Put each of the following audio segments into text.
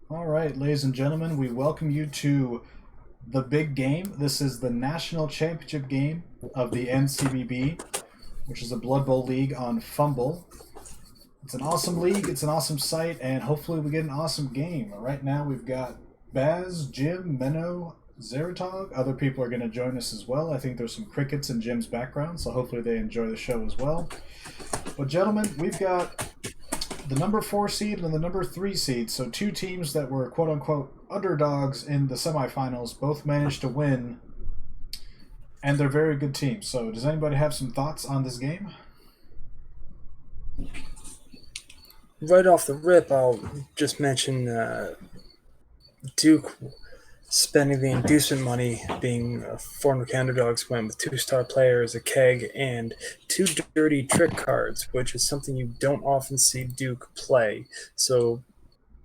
All right, ladies and gentlemen, we welcome you to the big game. This is the national championship game of the NCBB, which is a Blood Bowl league on Fumble. It's an awesome league, it's an awesome site, and hopefully we get an awesome game. Right now we've got Baz, Jim, Menno, Zeratog. Other people are going to join us as well. I think there's some crickets in Jim's background, so hopefully they enjoy the show as well. But gentlemen, we've got the number 4 seed and the number 3 seed, so two teams that were quote unquote underdogs in the semifinals, both managed to win, and they're very good teams. So, does anybody have some thoughts on this game? Right off the rip, I'll just mention Duke spending the inducement money, being former underdogs, went with 2-star players, a keg, and 2 dirty trick cards, which is something you don't often see Duke play. So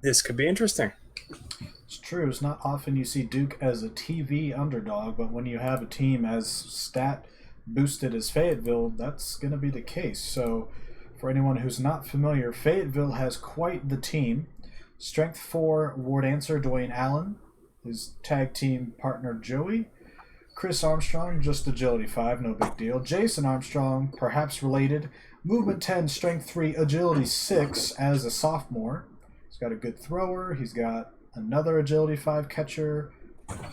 this could be interesting. It's true, it's not often you see Duke as a TV underdog, but when you have a team as stat boosted as Fayetteville, that's going to be the case. So, for anyone who's not familiar, Fayetteville has quite the team. Strength 4, Ward Answer, Dwayne Allen. His tag team partner, Joey. Chris Armstrong, just Agility 5, no big deal. Jason Armstrong, perhaps related. Movement 10, Strength 3, Agility 6 as a sophomore. He's got a good thrower. He's got another Agility 5 catcher,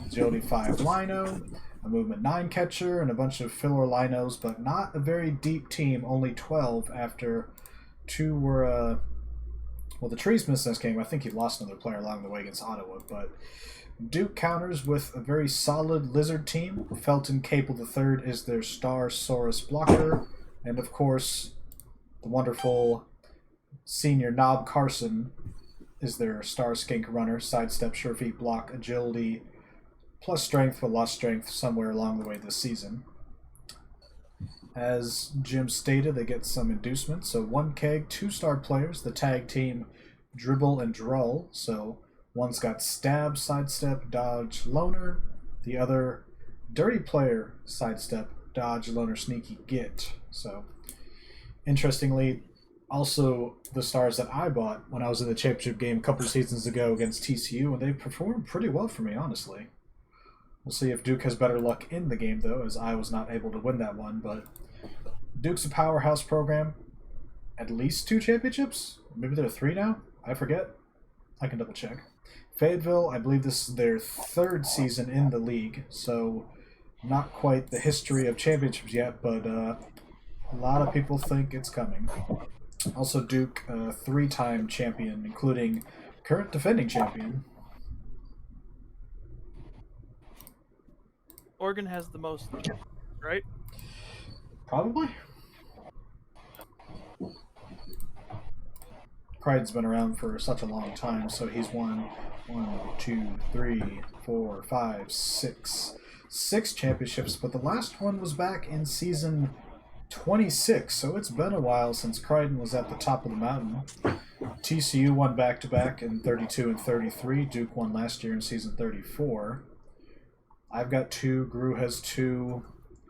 Agility 5 lino, a Movement 9 catcher, and a bunch of filler linos, but not a very deep team, only 12 after 2 were, the Trees missed this game. I think he lost another player along the way against Ottawa, but Duke counters with a very solid Lizard team. Felton Capel III is their star Saurus blocker, and of course, the wonderful senior Knob Carson is their star skink runner, sidestep, sure feet block, agility, plus strength, but lost strength somewhere along the way this season. As Jim stated, they get some inducements. So 1 keg, 2-star players, the tag team Dribble and Droll. So one's got stab, sidestep, dodge, loner. The other dirty player, sidestep, dodge, loner, sneaky, get. So interestingly, also the stars that I bought when I was in the championship game a couple of seasons ago against TCU, and they performed pretty well for me, honestly. We'll see if Duke has better luck in the game, though, as I was not able to win that one. But Duke's a powerhouse program. At least 2 championships? Maybe there are 3 now? I forget. I can double check. Fayetteville, I believe this is their 3rd season in the league, so not quite the history of championships yet, but a lot of people think it's coming. Also, Duke, 3-time champion, including current defending champion. Oregon has the most, right? Probably. Crichton's been around for such a long time, so he's won 1, 2, 3, 4, 5, 6 championships, but the last one was back in season 26, so it's been a while since Crichton was at the top of the mountain. TCU won back-to-back in 32 and 33. Duke won last year in season 34. I've got 2. Gru has 2.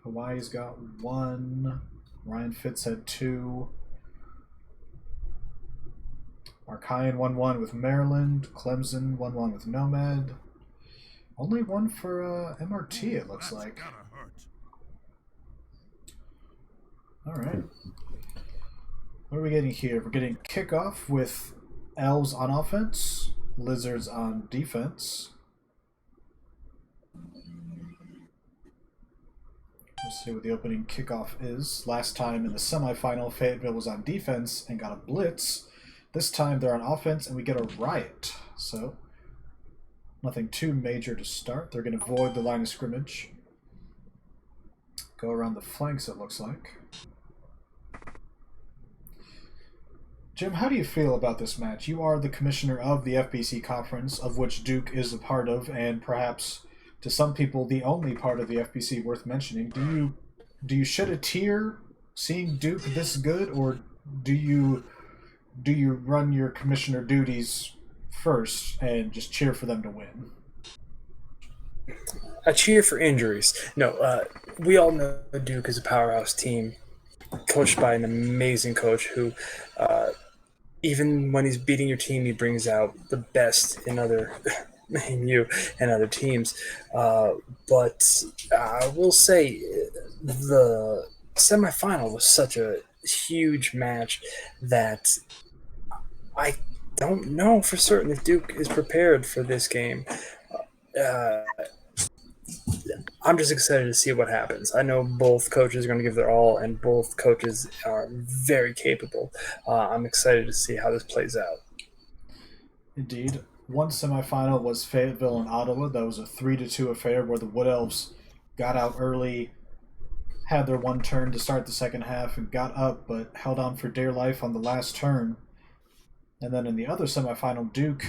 Hawaii's got 1. Ryan Fitz had 2. Archaean won 1 with Maryland. Clemson won 1 with Nomad. Only 1 for MRT, it looks like. Alright. What are we getting here? We're getting kickoff with Elves on offense, Lizards on defense. Let's see what the opening kickoff is. Last time in the semifinal, Fayetteville was on defense and got a blitz. This time they're on offense and we get a riot. So, nothing too major to start. They're going to void the line of scrimmage. Go around the flanks, it looks like. Jim, how do you feel about this match? You are the commissioner of the FBC conference, of which Duke is a part of, and perhaps to some people the only part of the FBC worth mentioning. Do you shed a tear seeing Duke this good, or do you run your commissioner duties first and just cheer for them to win? A cheer for injuries. No, we all know Duke is a powerhouse team, coached by an amazing coach who even when he's beating your team, he brings out the best in other in you and other teams. But I will say the semifinal was such a huge match that I don't know for certain if Duke is prepared for this game. Uh, I'm just excited to see what happens. I know both coaches are going to give their all, and both coaches are very capable. I'm excited to see how this plays out. Indeed. One semifinal was Fayetteville and Ottawa. That was a 3-2 affair where the Wood Elves got out early, had their one turn to start the second half, and got up, but held on for dear life on the last turn. And then in the other semifinal, Duke,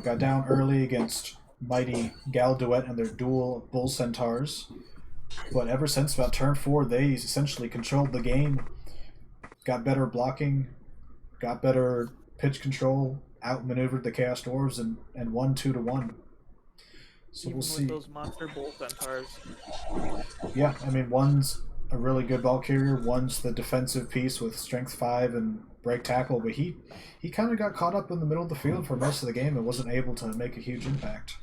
got down early against mighty Galduet and their dual Bull Centaurs. But ever since about turn 4, they essentially controlled the game, got better blocking, got better pitch control, outmaneuvered the Chaos Dwarves, and won 2-1. So Even we'll with see. those monster bull centaurs. Yeah, I mean, one's a really good ball carrier, one's the defensive piece with strength 5 and break tackle, but he kind of got caught up in the middle of the field for most of the game and wasn't able to make a huge impact.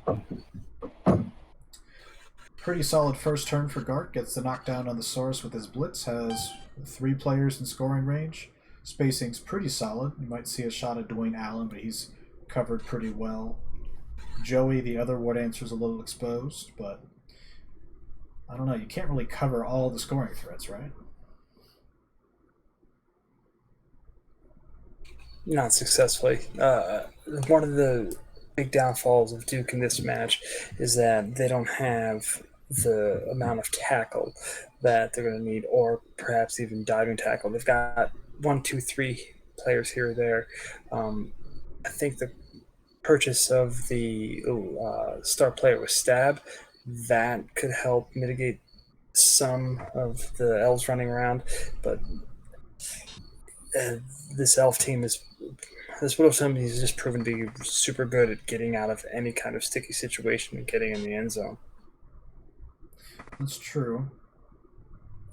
Pretty solid first turn for Garc. Gets the knockdown on the Saurus with his blitz. Has 3 players in scoring range. Spacing's pretty solid. You might see a shot at Dwayne Allen, but he's covered pretty well. Joey, the other War Dancer's a little exposed, but I don't know. You can't really cover all the scoring threats, right? Not successfully. One of the big downfalls of Duke in this match is that they don't have the amount of tackle that they're going to need, or perhaps even diving tackle. They've got 1, 2, 3 players here or there. I think the purchase of the star player with Stab, that could help mitigate some of the elves running around, but this elf team is this Wood Elves team is just proven to be super good at getting out of any kind of sticky situation and getting in the end zone. That's true.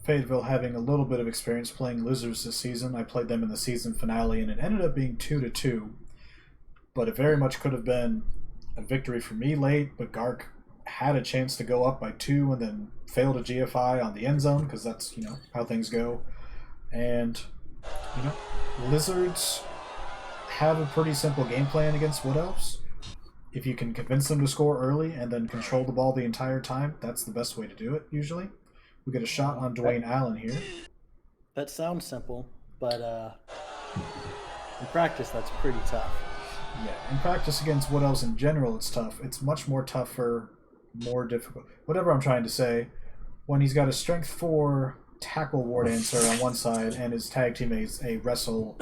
Fayetteville having a little bit of experience playing Lizards this season. I played them in the season finale, and it ended up being 2-2. But it very much could have been a victory for me late, but Garc had a chance to go up by 2 and then failed a GFI on the end zone, because that's, how things go. And, Lizards have a pretty simple game plan against Wood Elves. If you can convince them to score early and then control the ball the entire time, that's the best way to do it, usually. We get a shot on Dwayne Allen here. That sounds simple, but in practice, that's pretty tough. Yeah, in practice against Wood Elves in general, it's tough. It's much more tougher, more difficult. Whatever I'm trying to say, when he's got a strength 4 tackle War Dancer on one side and his tag teammates a wrestle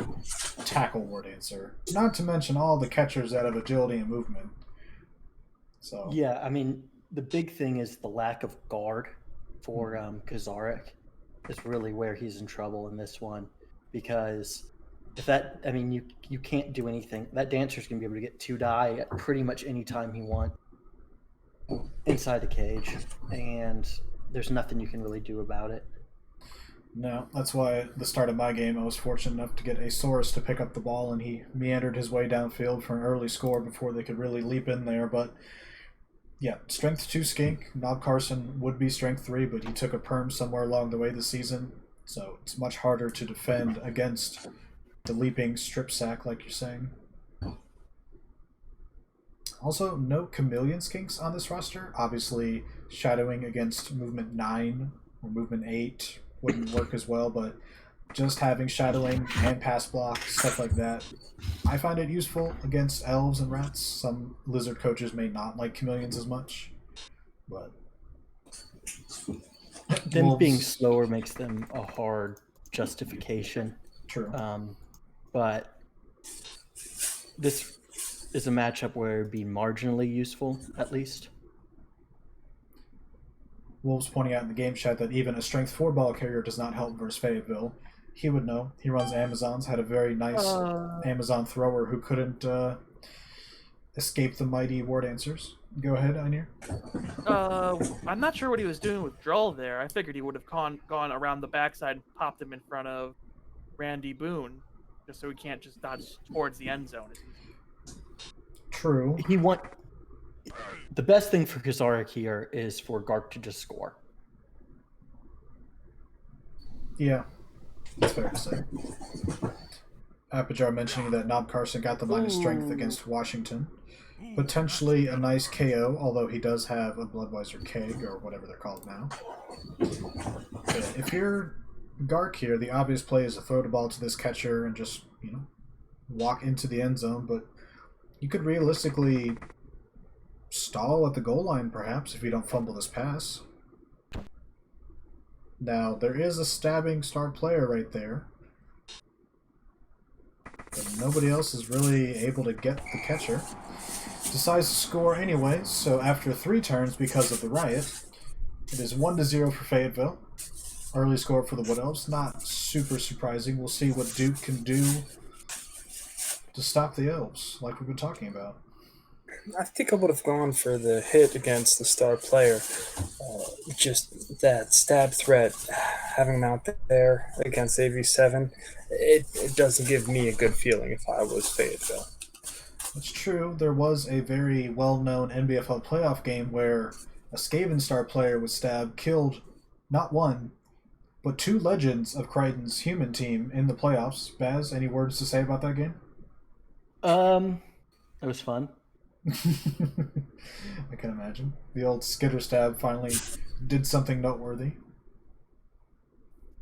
tackle War Dancer. Not to mention all the catchers that have agility and movement. So Yeah, I mean, the big thing is the lack of guard for Kzarik is really where he's in trouble in this one, because if that, I mean, you can't do anything. That dancer's gonna be able to get 2 die at pretty much any time he wants inside the cage, and there's nothing you can really do about it. no, that's why at the start of my game I was fortunate enough to get a Saurus to pick up the ball, and he meandered his way downfield for an early score before they could really leap in there. But yeah, strength 2 skink. Knob Carson would be strength 3, but he took a perm somewhere along the way this season, so it's much harder to defend against the leaping strip sack, like you're saying. Also, no chameleon skinks on this roster. Obviously, shadowing against movement 9 or movement 8 wouldn't work as well, but just having shadowing and pass block, stuff like that, I find it useful against elves and rats. Some lizard coaches may not like chameleons as much, but Them Wolves- being slower makes them a hard justification. True. But this is a matchup where it'd be marginally useful, at least. Wolves pointing out in the game chat that even a strength 4 ball carrier does not help versus Fayetteville. He would know. He runs Amazons, had a very nice Amazon thrower who couldn't escape the mighty War Dancers. Go ahead, Einir. I'm not sure what he was doing with Drull there. I figured he would have gone around the backside and popped him in front of Randy Boone. just so he can't just dodge towards the end zone. True. The best thing for Kzarik here is for Garc to just score. Yeah, that's fair to say. Apajar mentioning that Knob Carson got the minus strength against Washington. Potentially a nice KO, although he does have a Bloodweiser keg, or whatever they're called now. But if you're Garc here, the obvious play is to throw the ball to this catcher and just, walk into the end zone, but you could realistically stall at the goal line, perhaps, if you don't fumble this pass. Now, there is a stabbing star player right there, but nobody else is really able to get the catcher. Decides to score anyway, so after 3 turns because of the riot, it is 1-0 for Fayetteville. Early score for the Wood Elves. Not super surprising. We'll see what Duke can do to stop the Elves, like we've been talking about. I think I would have gone for the hit against the star player. Just that stab threat, having him out there against AV7, it doesn't give me a good feeling if I was Fayetteville. That's true. There was a very well-known NBFL playoff game where a Skaven star player was stabbed, killed not one, but 2 legends of Crichton's human team in the playoffs. Baz, any words to say about that game? It was fun. I can imagine. The old skitter stab finally did something noteworthy.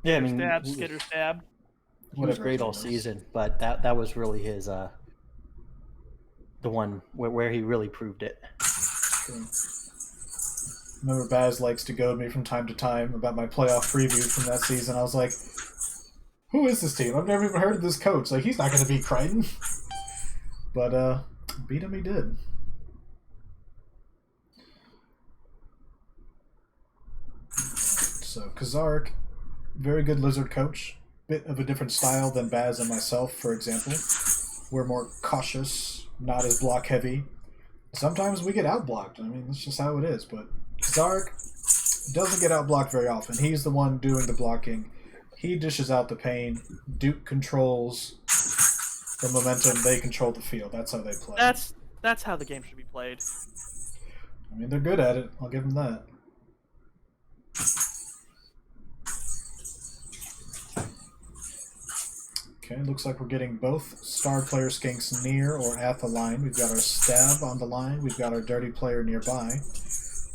Yeah, I mean, Stab, skitter, stab. he was great all season, but that was really his the one where he really proved it. True. Remember, Baz likes to goad me from time to time about my playoff preview from that season. I was like, who is this team? I've never even heard of this coach. Like, he's not going to beat Crichton. But, beat him he did. So, Kzarik, very good Lizard coach. Bit of a different style than Baz and myself, for example. We're more cautious, not as block heavy. Sometimes we get outblocked. I mean, that's just how it is. But Kzarik doesn't get outblocked very often. He's the one doing the blocking. He dishes out the pain. Duke controls the momentum. They control the field. That's how they play. That's how the game should be played. I mean, they're good at it. I'll give them that. Okay, looks like we're getting both star player skinks near or at the line. We've got our stab on the line. We've got our dirty player nearby.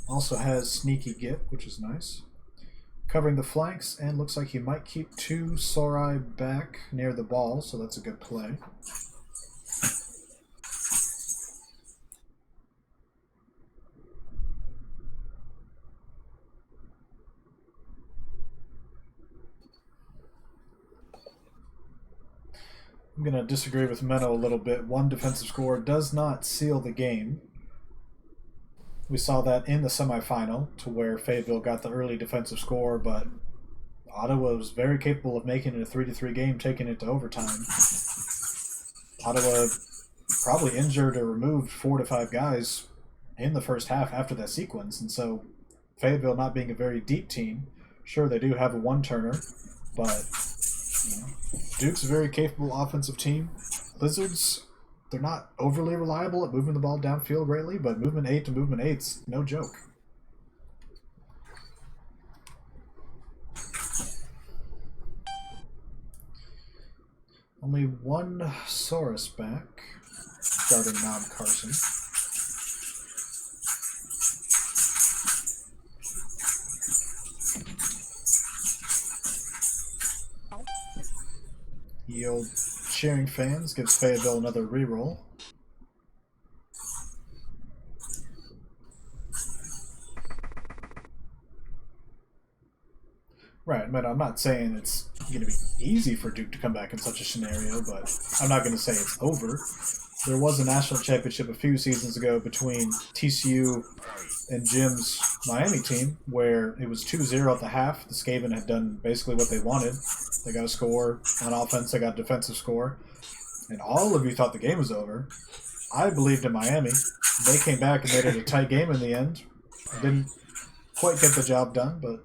Also has sneaky get, which is nice. Covering the flanks, and looks like he might keep 2 Sorai back near the ball, so that's a good play. I'm going to disagree with Menno a little bit. 1 defensive score does not seal the game. We saw that in the semifinal, to where Fayetteville got the early defensive score, but Ottawa was very capable of making it a 3-3 game, taking it to overtime. Ottawa probably injured or removed 4 to 5 guys in the first half after that sequence, and so Fayetteville not being a very deep team, sure, they do have a 1-turner, but Duke's a very capable offensive team. Lizards, they're not overly reliable at moving the ball downfield greatly, but movement 8 to movement 8's no joke. Only 1 Saurus back, starting Knob Carson. The old cheering fans gives Fayetteville another reroll. Right, but I'm not saying it's going to be easy for Duke to come back in such a scenario, but I'm not going to say it's over. There was a national championship a few seasons ago between TCU and Jim's Miami team where it was 2-0 at the half. The Skaven had done basically what they wanted. They got a score on offense, they got a defensive score, and all of you thought the game was over. I believed in Miami. They came back and made it a tight game in the end. Didn't quite get the job done, but,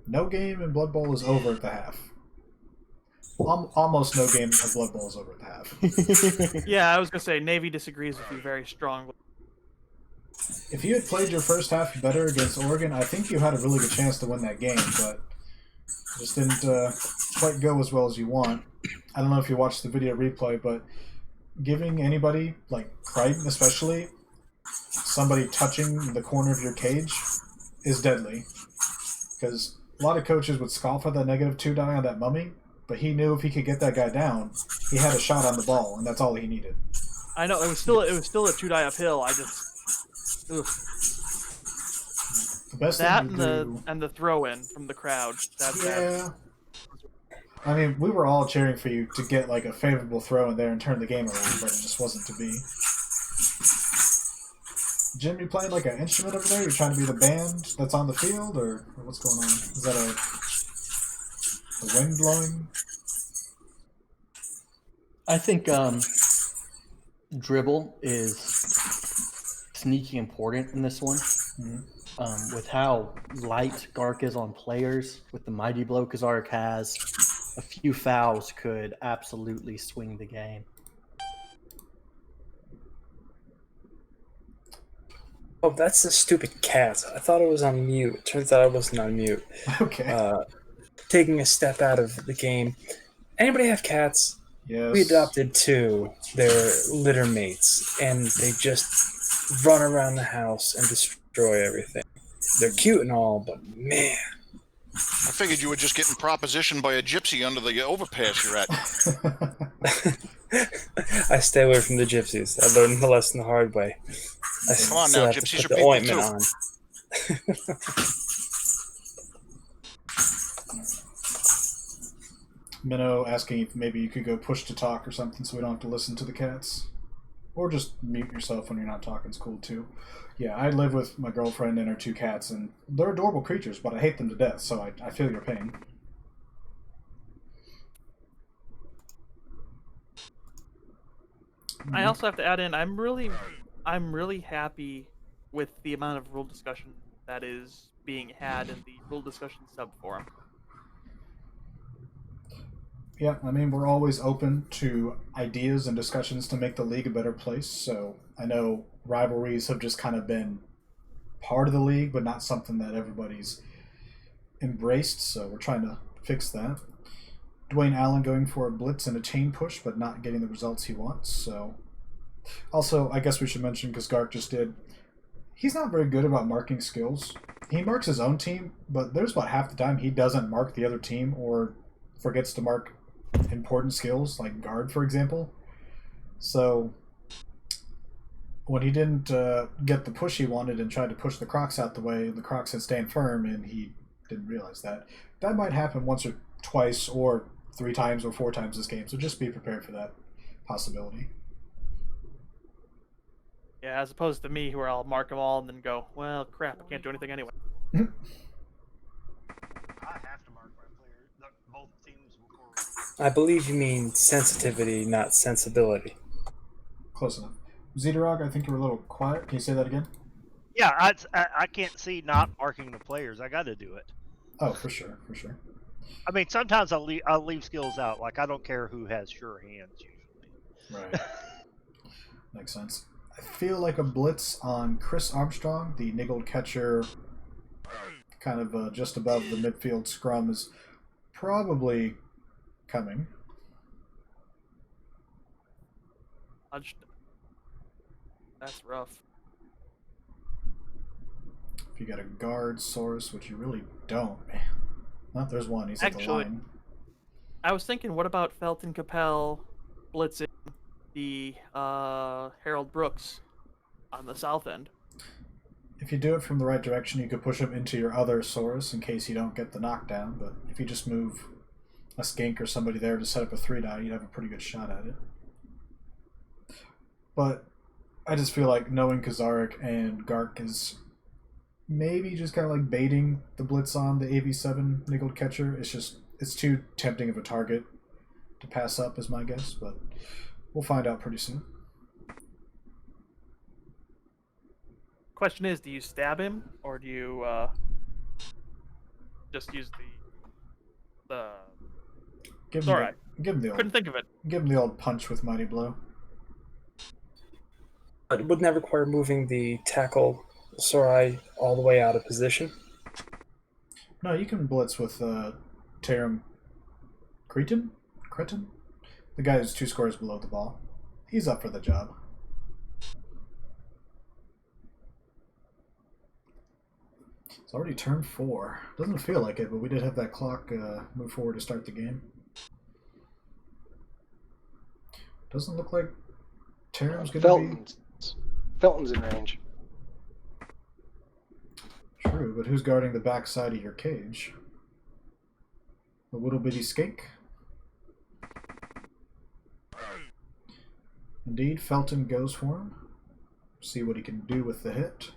no game in Blood Bowl is over at the half. almost no game of Blood Bowl is over at the half. Yeah, I was gonna say Navy disagrees with you very strongly. If you had played your first half better against Oregon, I think you had a really good chance to win that game, but just didn't quite go as well as you want. I don't know if you watched the video replay, but giving anybody, like Crichton especially, somebody touching the corner of your cage is deadly. Because a lot of coaches would scoff at that -2 die on that mummy, but he knew if he could get that guy down, he had a shot on the ball, and that's all he needed. I know it was still a 2-die uphill. I just The best that thing to do, and the throw in from the crowd. That's bad. yeah. I mean, we were all cheering for you to get like a favorable throw in there and turn the game around, but it just wasn't to be. Jim, you playing like an instrument over there? You're trying to be the band that's on the field, or what's going on? Is that a wind blowing? I think dribble is sneaky important in this one. Mm-hmm. With how light Garc is on players, with the mighty blow Kzarik has, a few fouls could absolutely swing the game. Oh, that's the stupid cat. I thought it was on mute. Turns out I wasn't on mute. Okay. Taking a step out of the game. Anybody have cats? Yes. We adopted 2. They're litter mates, and they just run around the house and destroy everything. They're cute and all, but man. I figured you were just getting propositioned by a gypsy under the overpass you're at. I stay away from the gypsies. I learned the lesson the hard way. I Come on still now, have to gypsies put are the people ointment too. on. Minnow asking if maybe you could go push to talk or something so we don't have to listen to the cats. Or just mute yourself when you're not talking is cool too. Yeah, I live with my girlfriend and her 2 cats, and they're adorable creatures, but I hate them to death, so I feel your pain. I also have to add in. I'm really happy with the amount of rule discussion that is being had in the rule discussion sub forum. Yeah, I mean, we're always open to ideas and discussions to make the league a better place, so I know rivalries have just kind of been part of the league, but not something that everybody's embraced, so we're trying to fix that. Dwayne Allen going for a blitz and a chain push, but not getting the results he wants, so... Also, I guess we should mention, because Garc just did, he's not very good about marking skills. He marks his own team, but there's about half the time he doesn't mark the other team or forgets to mark important skills, like guard, for example. So when he didn't get the push he wanted and tried to push the Crocs out the way, the Crocs had stand firm, and he didn't realize that. That might happen once or twice or 3 times or 4 times this game, so just be prepared for that possibility. Yeah, as opposed to me, where I'll mark them all and then go, well, crap, I can't do anything anyway. I have to mark my players, both teams before. I believe you mean sensitivity, not sensibility. Close enough. Zedarog, I think you were a little quiet. Can you say that again? Yeah, I can't see not marking the players. I got to do it. Oh, for sure, for sure. I mean, sometimes I'll leave skills out. Like I don't care who has sure hands usually. Right. Makes sense. I feel like a blitz on Chris Armstrong, the niggled catcher, kind of just above the midfield scrum, is probably coming. That's rough. If you got a guard source, which you really don't, man. Oh, there's one. He's at the Actually, line. I was thinking, what about Felton Capel blitzing the Harold Brooks on the south end? If you do it from the right direction, you could push him into your other source in case you don't get the knockdown, but if you just move a skink or somebody there to set up a 3-die, you'd have a pretty good shot at it. But I just feel like knowing Kzarik and Garc is maybe just kind of like baiting the blitz on the AV7 niggled catcher. It's too tempting of a target to pass up, is my guess, but we'll find out pretty soon. Question is, do you stab him, or do you just use the... Give It's him alright. Give him the Couldn't old, think of it. give him the old punch with mighty blow. But it wouldn't that require moving the tackle Sorai all the way out of position? No, you can blitz with Tarum Cretin? The guy who's 2 squares below the ball. He's up for the job. It's already turn 4. Doesn't feel like it, but we did have that clock move forward to start the game. Doesn't look like Tarum's going to be... Felton's in range. True, but who's guarding the back side of your cage? The little bitty skink? Indeed, Felton goes for him. See what he can do with the hit.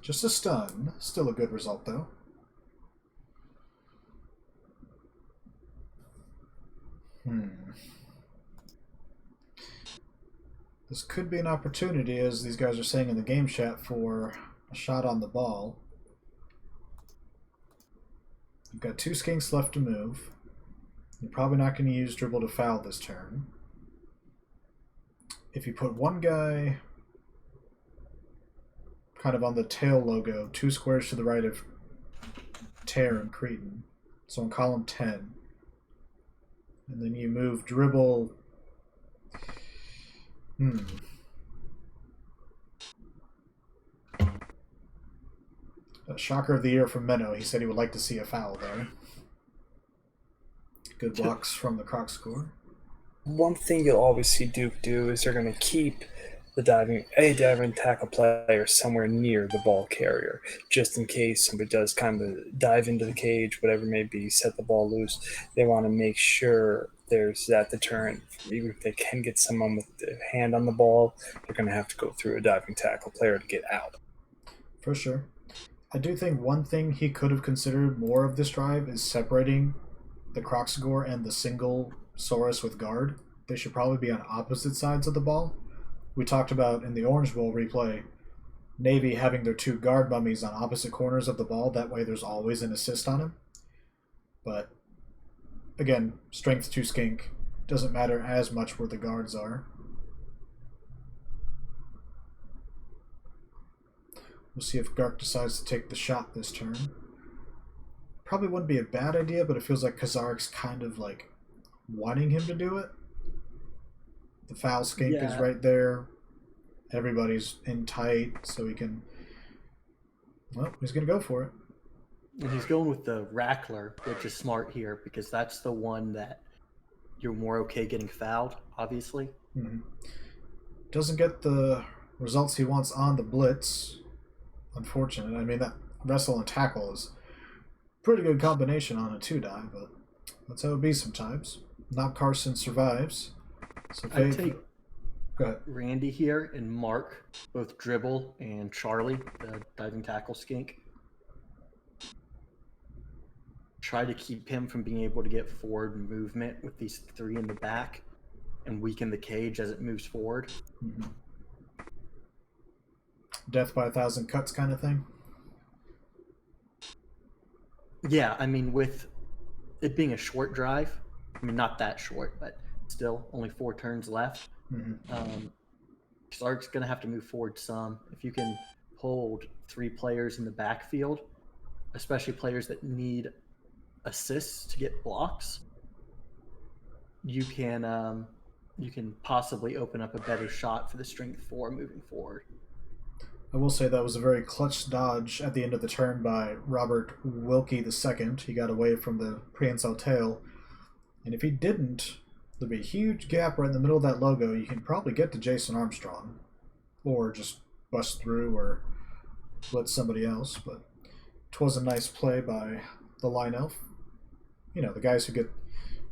Just a stun. Still a good result, though. This could be an opportunity, as these guys are saying in the game chat, for a shot on the ball. You've got 2 skinks left to move. You're probably not going to use dribble to foul this turn. If you put one guy kind of on the tail logo, 2 squares to the right of Tarum Cretin, so on column 10, and then you move dribble. Shocker of the year from Menno. He said he would like to see a foul there. Good blocks from the Croc score. One thing you'll always see Duke do is they're going to keep the diving tackle player somewhere near the ball carrier, just in case somebody does kind of dive into the cage, whatever it may be, set the ball loose. They want to make sure there's that deterrent. Even if they can get someone with their hand on the ball, they're going to have to go through a diving tackle player to get out. For sure. I do think one thing he could have considered more of this drive is separating the Croxagore and the single Saurus with guard. They should probably be on opposite sides of the ball. We talked about in the Orange Bowl replay, Navy having their 2 guard mummies on opposite corners of the ball. That way there's always an assist on him. But again, strength 2 skink. Doesn't matter as much where the guards are. We'll see if Garc decides to take the shot this turn. Probably wouldn't be a bad idea, but it feels like Kzarik's kind of like wanting him to do it. The foul skink is right there. Everybody's in tight, so he can... Well, he's going to go for it. And he's going with the Rackler, which is smart here, because that's the one that you're more okay getting fouled, obviously. Mm-hmm. Doesn't get the results he wants on the blitz. Unfortunate. I mean, that wrestle and tackle is a pretty good combination on a 2-die, but that's how it be sometimes. Knob Carson survives. So I take go ahead. Randy here and Mark, both dribble, and Charlie, the diving tackle skink. Try to keep him from being able to get forward movement with these 3 in the back and weaken the cage as it moves forward. Mm-hmm. Death by 1,000 cuts kind of thing? Yeah, I mean, with it being a short drive, I mean, not that short, but still only 4 turns left. Mm-hmm. Kzarik's going to have to move forward some. If you can hold 3 players in the backfield, especially players that need assists to get blocks, you can possibly open up a better shot for the strength 4 moving forward. I will say that was a very clutch dodge at the end of the turn by Robert Wilkie II. He got away from the prehensile tail. And if he didn't, there'd be a huge gap right in the middle of that logo. You can probably get to Jason Armstrong. Or just bust through or blitz somebody else. But it was a nice play by the line elf. You know, the guys who get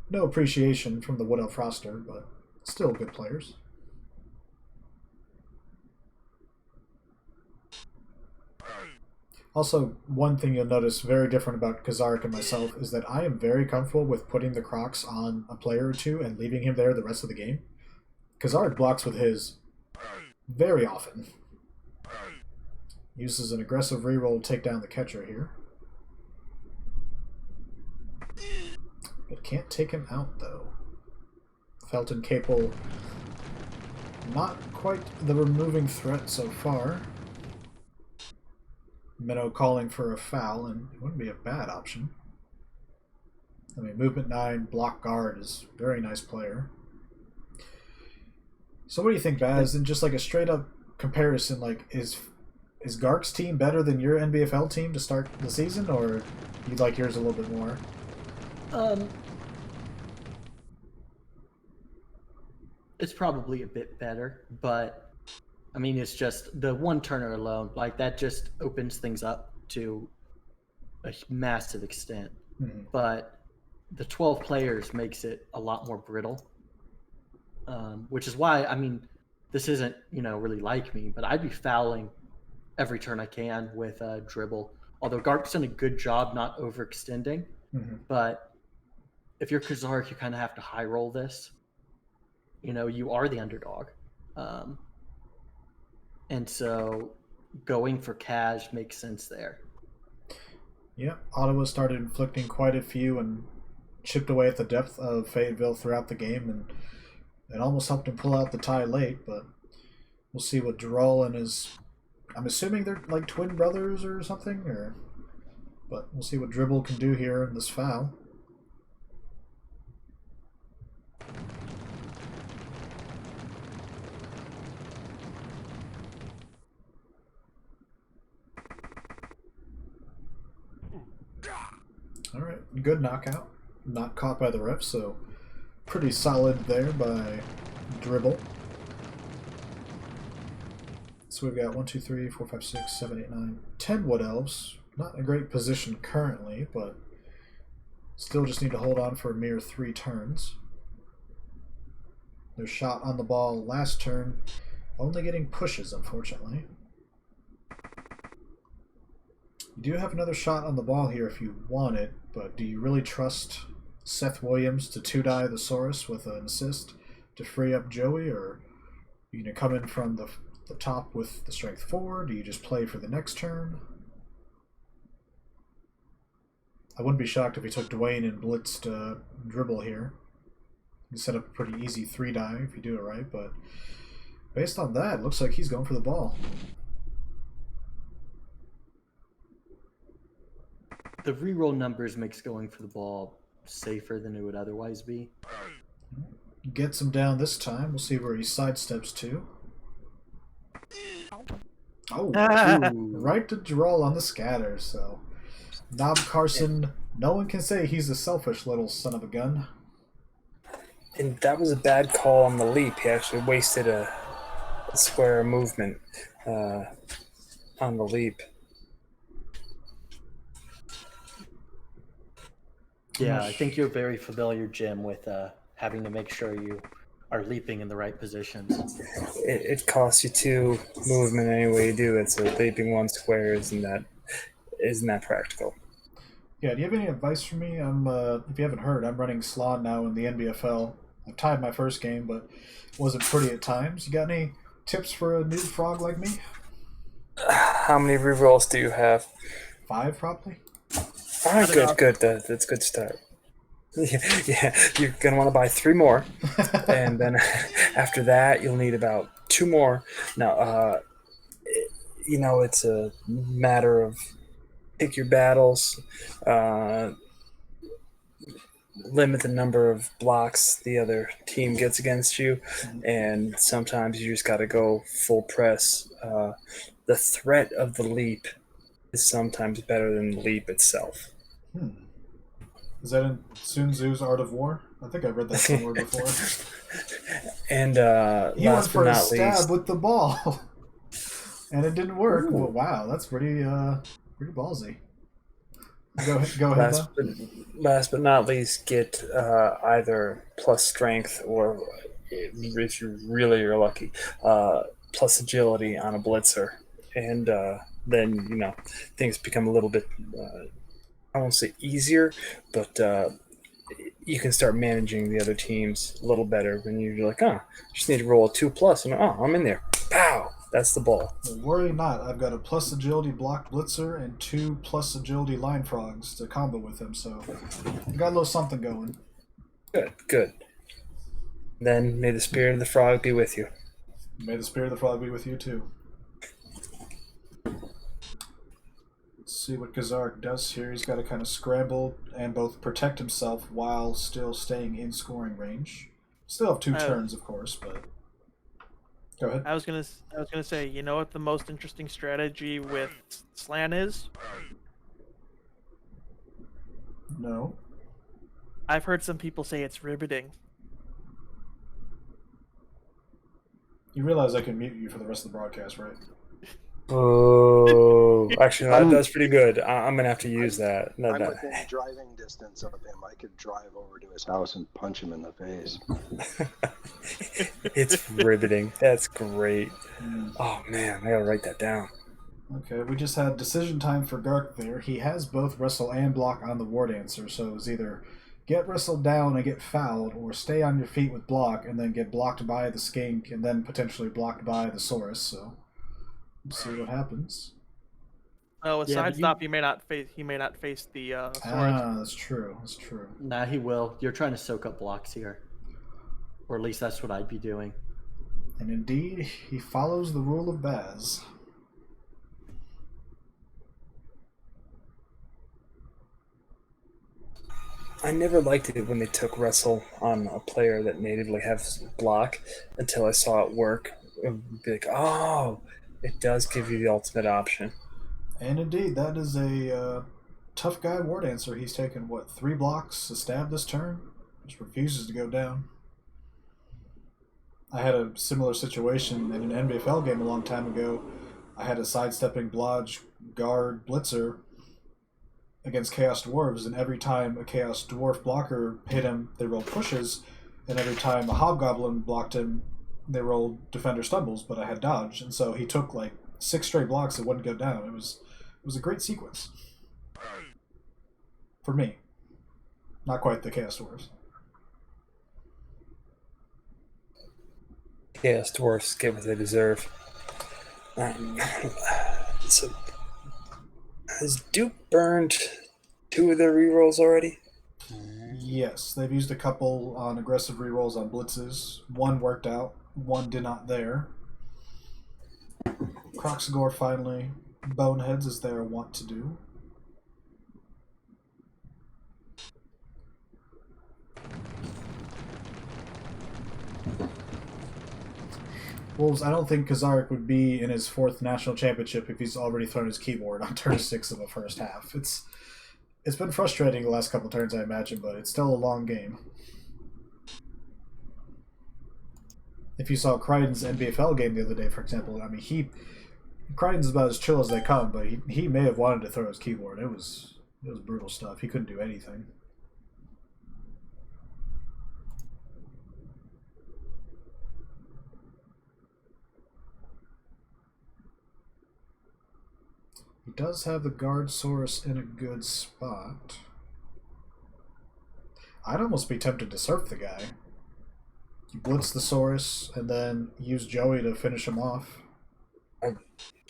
no appreciation from the Wood Elf roster, but still good players. Also, one thing you'll notice very different about Kzarik and myself is that I am very comfortable with putting the Crocs on a player or 2 and leaving him there the rest of the game. Kzarik blocks with his very often. Uses an aggressive reroll to take down the catcher here. but can't take him out, though. Felton Capel, not quite the removing threat so far. Minnow calling for a foul, and it wouldn't be a bad option. I mean, movement 9, block guard is a very nice player. So what do you think, Baz? And just like a straight up comparison, like is Garc's team better than your NBFL team to start the season, or you like yours a little bit more? It's probably a bit better, but I mean, it's just the one turner alone, like that just opens things up to a massive extent. Mm-hmm. But the 12 players makes it a lot more brittle, which is why, I mean, this isn't, really like me, but I'd be fouling every turn I can with dribble. Although Garc's done a good job not overextending, but if you're Kzarik, you kind of have to high roll this. You are the underdog. And so going for Kaz makes sense there. Yeah, Ottawa started inflicting quite a few and chipped away at the depth of Fayetteville throughout the game, and it almost helped him pull out the tie late, but we'll see what Dural and his... I'm assuming they're like twin brothers or something, but we'll see what Dribble can do here in this foul. All right, good knockout. Not caught by the ref, so pretty solid there by Dribble. So we've got 1, 2, 3, 4, 5, 6, 7, 8, 9, 10 Wood Elves. Not in a great position currently, but still just need to hold on for a mere 3 turns. Their shot on the ball last turn, only getting pushes, unfortunately. You do have another shot on the ball here if you want it, but do you really trust Seth Williams to 2-die the Saurus with an assist to free up Joey, or are you going to come in from the top with the strength 4? Do you just play for the next turn? I wouldn't be shocked if he took Dwayne and blitzed Dribble here. You set up a pretty easy 3-die if you do it right, but based on that, it looks like he's going for the ball. The reroll numbers makes going for the ball safer than it would otherwise be. Gets him down this time. We'll see where he sidesteps to. Oh, right to draw on the scatter. So, Knob Carson, no one can say he's a selfish little son of a gun. And that was a bad call on the leap. He actually wasted a square movement on the leap. Yeah, I think you're very familiar, Jim, with having to make sure you are leaping in the right positions. It costs you 2 movement any way you do it, so leaping 1 square isn't that practical. Yeah, do you have any advice for me? If you haven't heard, I'm running Slawn now in the NBFL. I tied my first game, but wasn't pretty at times. You got any tips for a new frog like me? How many rerolls do you have? 5, probably. All right, good. That's a good start. Yeah, you're going to want to buy 3 more, and then after that, you'll need about 2 more. Now, it's a matter of pick your battles, limit the number of blocks the other team gets against you, and sometimes you just got to go full press. The threat of the leap is sometimes better than the leap itself. Is that in Sun Tzu's Art of War? I think I read that somewhere before. And he went last for but a not stab least, with the ball, and it didn't work. Well, wow, that's pretty ballsy. Go ahead. last but not least, get either plus strength or, if you really are lucky, plus agility on a blitzer, and then things become a little bit. I won't say easier, but you can start managing the other teams a little better when you're like, just need to roll a 2+, and I'm in there. Pow! That's the ball. Well, worry not. I've got a plus agility block blitzer and 2 plus agility line frogs to combo with him, so I got a little something going. Good, good. Then may the spirit of the frog be with you. May the spirit of the frog be with you too. Let's see what Kzarik does here. He's got to kind of scramble and both protect himself while still staying in scoring range. Still have 2 turns, of course, but go ahead. I was gonna say, you know what the most interesting strategy with Slan is? No. I've heard some people say it's ribbiting. You realize I can mute you for the rest of the broadcast, right? Oh, actually, no, that's pretty good. I'm going to have to use that. No, I'm no. within driving distance of him. I could drive over to his house and punch him in the face. It's riveting. That's great. Oh, man, I got to write that down. Okay, we just had decision time for Garc there. He has both wrestle and block on the ward answer, so it's either get wrestled down and get fouled, or stay on your feet with block and then get blocked by the skink and then potentially blocked by the Saurus, so we'll see what happens. Oh, with Yeah, side but stop, he may not face the Saurus. Ah, that's true. That's true. Nah, he will. You're trying to soak up blocks here. Or at least that's what I'd be doing. And indeed, he follows the rule of Baz. I never liked it when they took wrestle on a player that natively has block until I saw it work. And be like, oh, it does give you the ultimate option. And indeed, that is a tough guy ward answer. He's taken, 3 blocks to stab this turn? Just refuses to go down. I had a similar situation in an NBFL game a long time ago. I had a sidestepping blodge guard blitzer against Chaos Dwarves, and every time a Chaos Dwarf blocker hit him, they rolled pushes, and every time a Hobgoblin blocked him, they rolled Defender Stumbles, but I had dodge, and so he took 6 straight blocks that wouldn't go down. It was a great sequence. For me. Not quite the Chaos Dwarves. Chaos Dwarfs get what they deserve. So, has Duke burned 2 of their rerolls already? Yes, they've used a couple on aggressive rerolls on blitzes. 1 worked out, 1 did not there. Croxagore finally boneheads as they are wont to do. Wolves, I don't think Kzarik would be in his 4th national championship if he's already thrown his keyboard on turn 6 of the first half. It's been frustrating the last couple turns, I imagine, but it's still a long game. If you saw Crichton's NBFL game the other day, for example, I mean, Crichton's about as chill as they come, but he may have wanted to throw his keyboard. It was brutal stuff. He couldn't do anything. He does have the Guard Saurus in a good spot. I'd almost be tempted to surf the guy. You blitz the Saurus and then use Joey to finish him off. I'm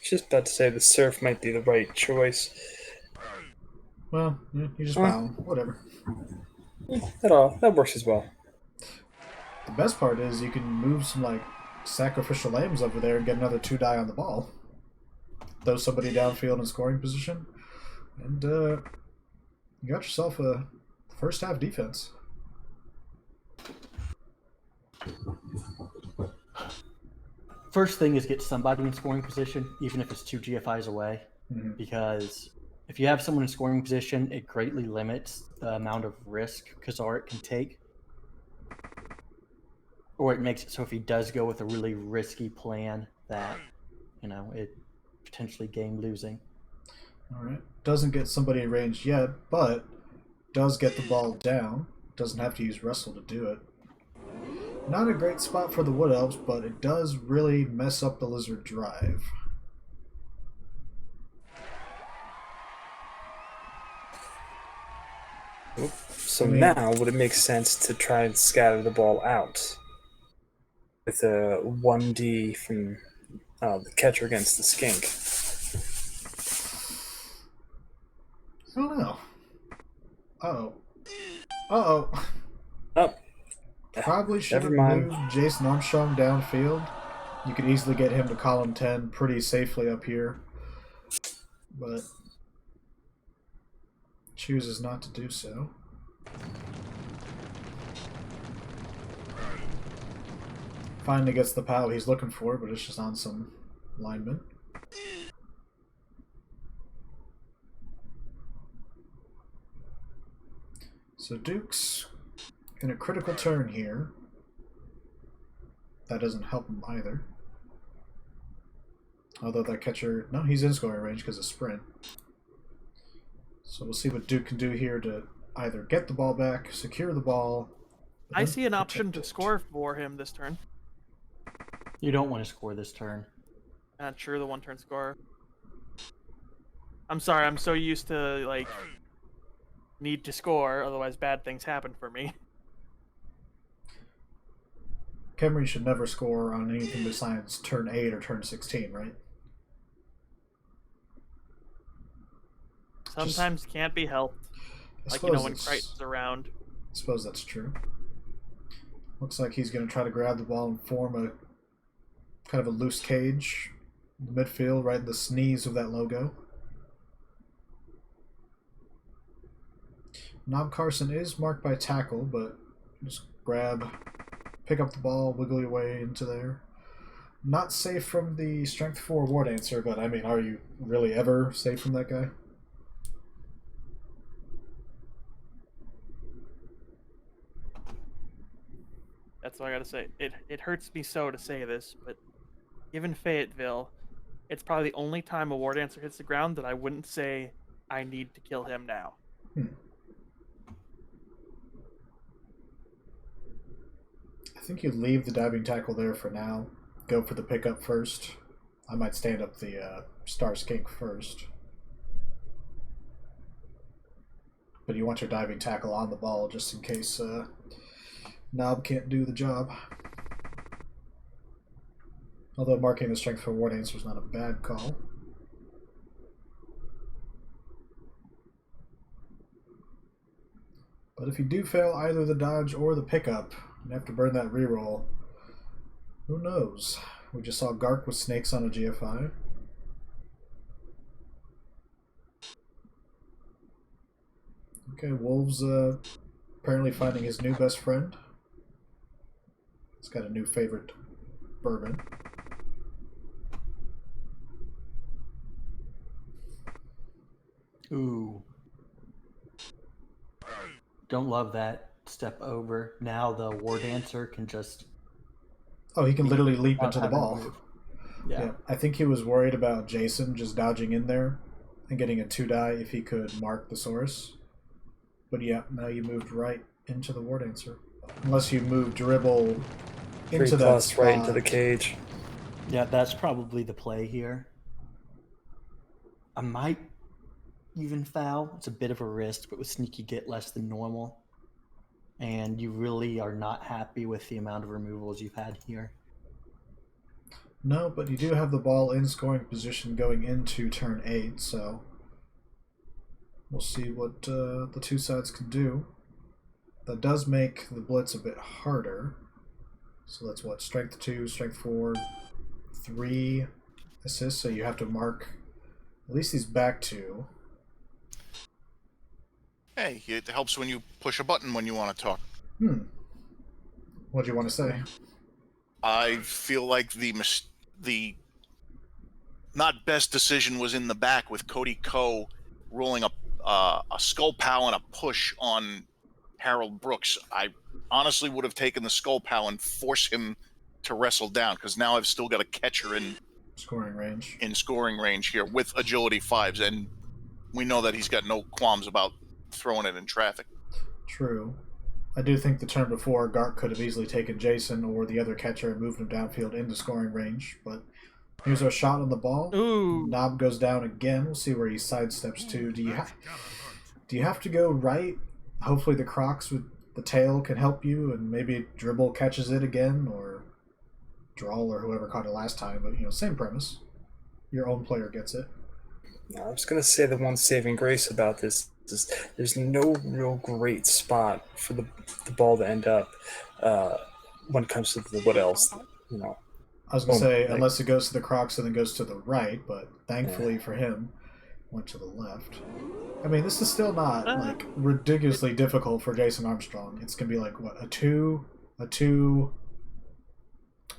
just about to say the surf might be the right choice. Well, yeah, you just bow him. Whatever. That works as well. The best part is you can move some sacrificial lambs over there and get another 2 die on the ball. Throw somebody downfield in scoring position, and you got yourself a first half defense. First thing is get somebody in scoring position, even if it's 2 GFIs away, because if you have someone in scoring position, it greatly limits the amount of risk Kzarik can take. Or it makes it so if he does go with a really risky plan that, it potentially game losing. Alright. Doesn't get somebody in range yet, but does get the ball down. Doesn't have to use wrestle to do it. Not a great spot for the Wood Elves, but it does really mess up the Lizard drive. So now would it make sense to try and scatter the ball out with a 1D from The catcher against the skink. I don't know. Uh-oh. Uh-oh. Oh. Probably should have Never mind. moved Jason Armstrong downfield. You could easily get him to column 10 pretty safely up here. But chooses not to do so. Finally gets the POW he's looking for, but it's just on some linemen. So Duke's in a critical turn here. That doesn't help him either. Although that catcher... No, he's in scoring range because of sprint. So we'll see what Duke can do here to either get the ball back, secure the ball... I see an option to score for him this turn. You don't want to score this turn. Not sure the one-turn score. I'm sorry, I'm so used to, like, need to score, otherwise bad things happen for me. Kemry should never score on anything besides turn 8 or turn 16, right? Sometimes can't be helped. Like, you know, when Crichton's around. I suppose that's true. Looks like he's going to try to grab the ball and form a kind of a loose cage in the midfield, right in the sneeze of that logo. Knob Carson is marked by tackle, but just pick up the ball, wiggle your way into there. Not safe from the strength 4 Ward Answer, but I mean, are you really ever safe from that guy? That's all I gotta say. It hurts me so to say this, but given Fayetteville, it's probably the only time a Ward Answer hits the ground that I wouldn't say I need to kill him now. I think you leave the diving tackle there for now. Go for the pickup first. I might stand up the Star Skink first. But you want your diving tackle on the ball just in case Knob can't do the job. Although marking the strength for Ward Answer is not a bad call. But if you do fail either the dodge or the pickup, you have to burn that reroll. Who knows? We just saw Garc with snakes on a GFI. Okay, Wolves apparently finding his new best friend. He's got a new favorite bourbon. Ooh. Don't love that step over. Now the War Dancer can just... Oh, he can literally leap into the ball. Yeah. I think he was worried about Jason just dodging in there and getting a 2-die if he could mark the source. But yeah, now you moved right into the War Dancer. Unless you move dribble into that spot. Right into the cage. Yeah, that's probably the play here. I might even foul. It's a bit of a risk, but with sneak you get less than normal. And you really are not happy with the amount of removals you've had here. No, but you do have the ball in scoring position going into turn 8, so we'll see what the two sides can do. That does make the blitz a bit harder. So that's what, strength 2, strength 4, 3 assists, so you have to mark at least these back 2. Hey, it helps when you push a button when you want to talk. What do you want to say? I feel like the not best decision was in the back with Cody Coe rolling a skull pow and a push on Harold Brooks. I honestly would have taken the skull pow and force him to wrestle down, because now I've still got a catcher in scoring range here with agility 5s, and we know that he's got no qualms about throwing it in traffic. True. I do think the turn before, Garc could have easily taken Jason or the other catcher and moved him downfield into scoring range, but here's our shot on the ball. Ooh. Knob goes down again. We'll see where he sidesteps to. Do you have to go right? Hopefully the Crocs with the tail can help you, and maybe dribble catches it again, or Drawl or whoever caught it last time, but same premise. Your own player gets it. I was going to say the one saving grace about this is there's no real great spot for the ball to end up when it comes to the Wood Elves. I was going to say, unless it goes to the Crocs and then goes to the right, but thankfully for him, went to the left. I mean, this is still not like ridiculously difficult for Jason Armstrong. It's going to be like, what, a 2.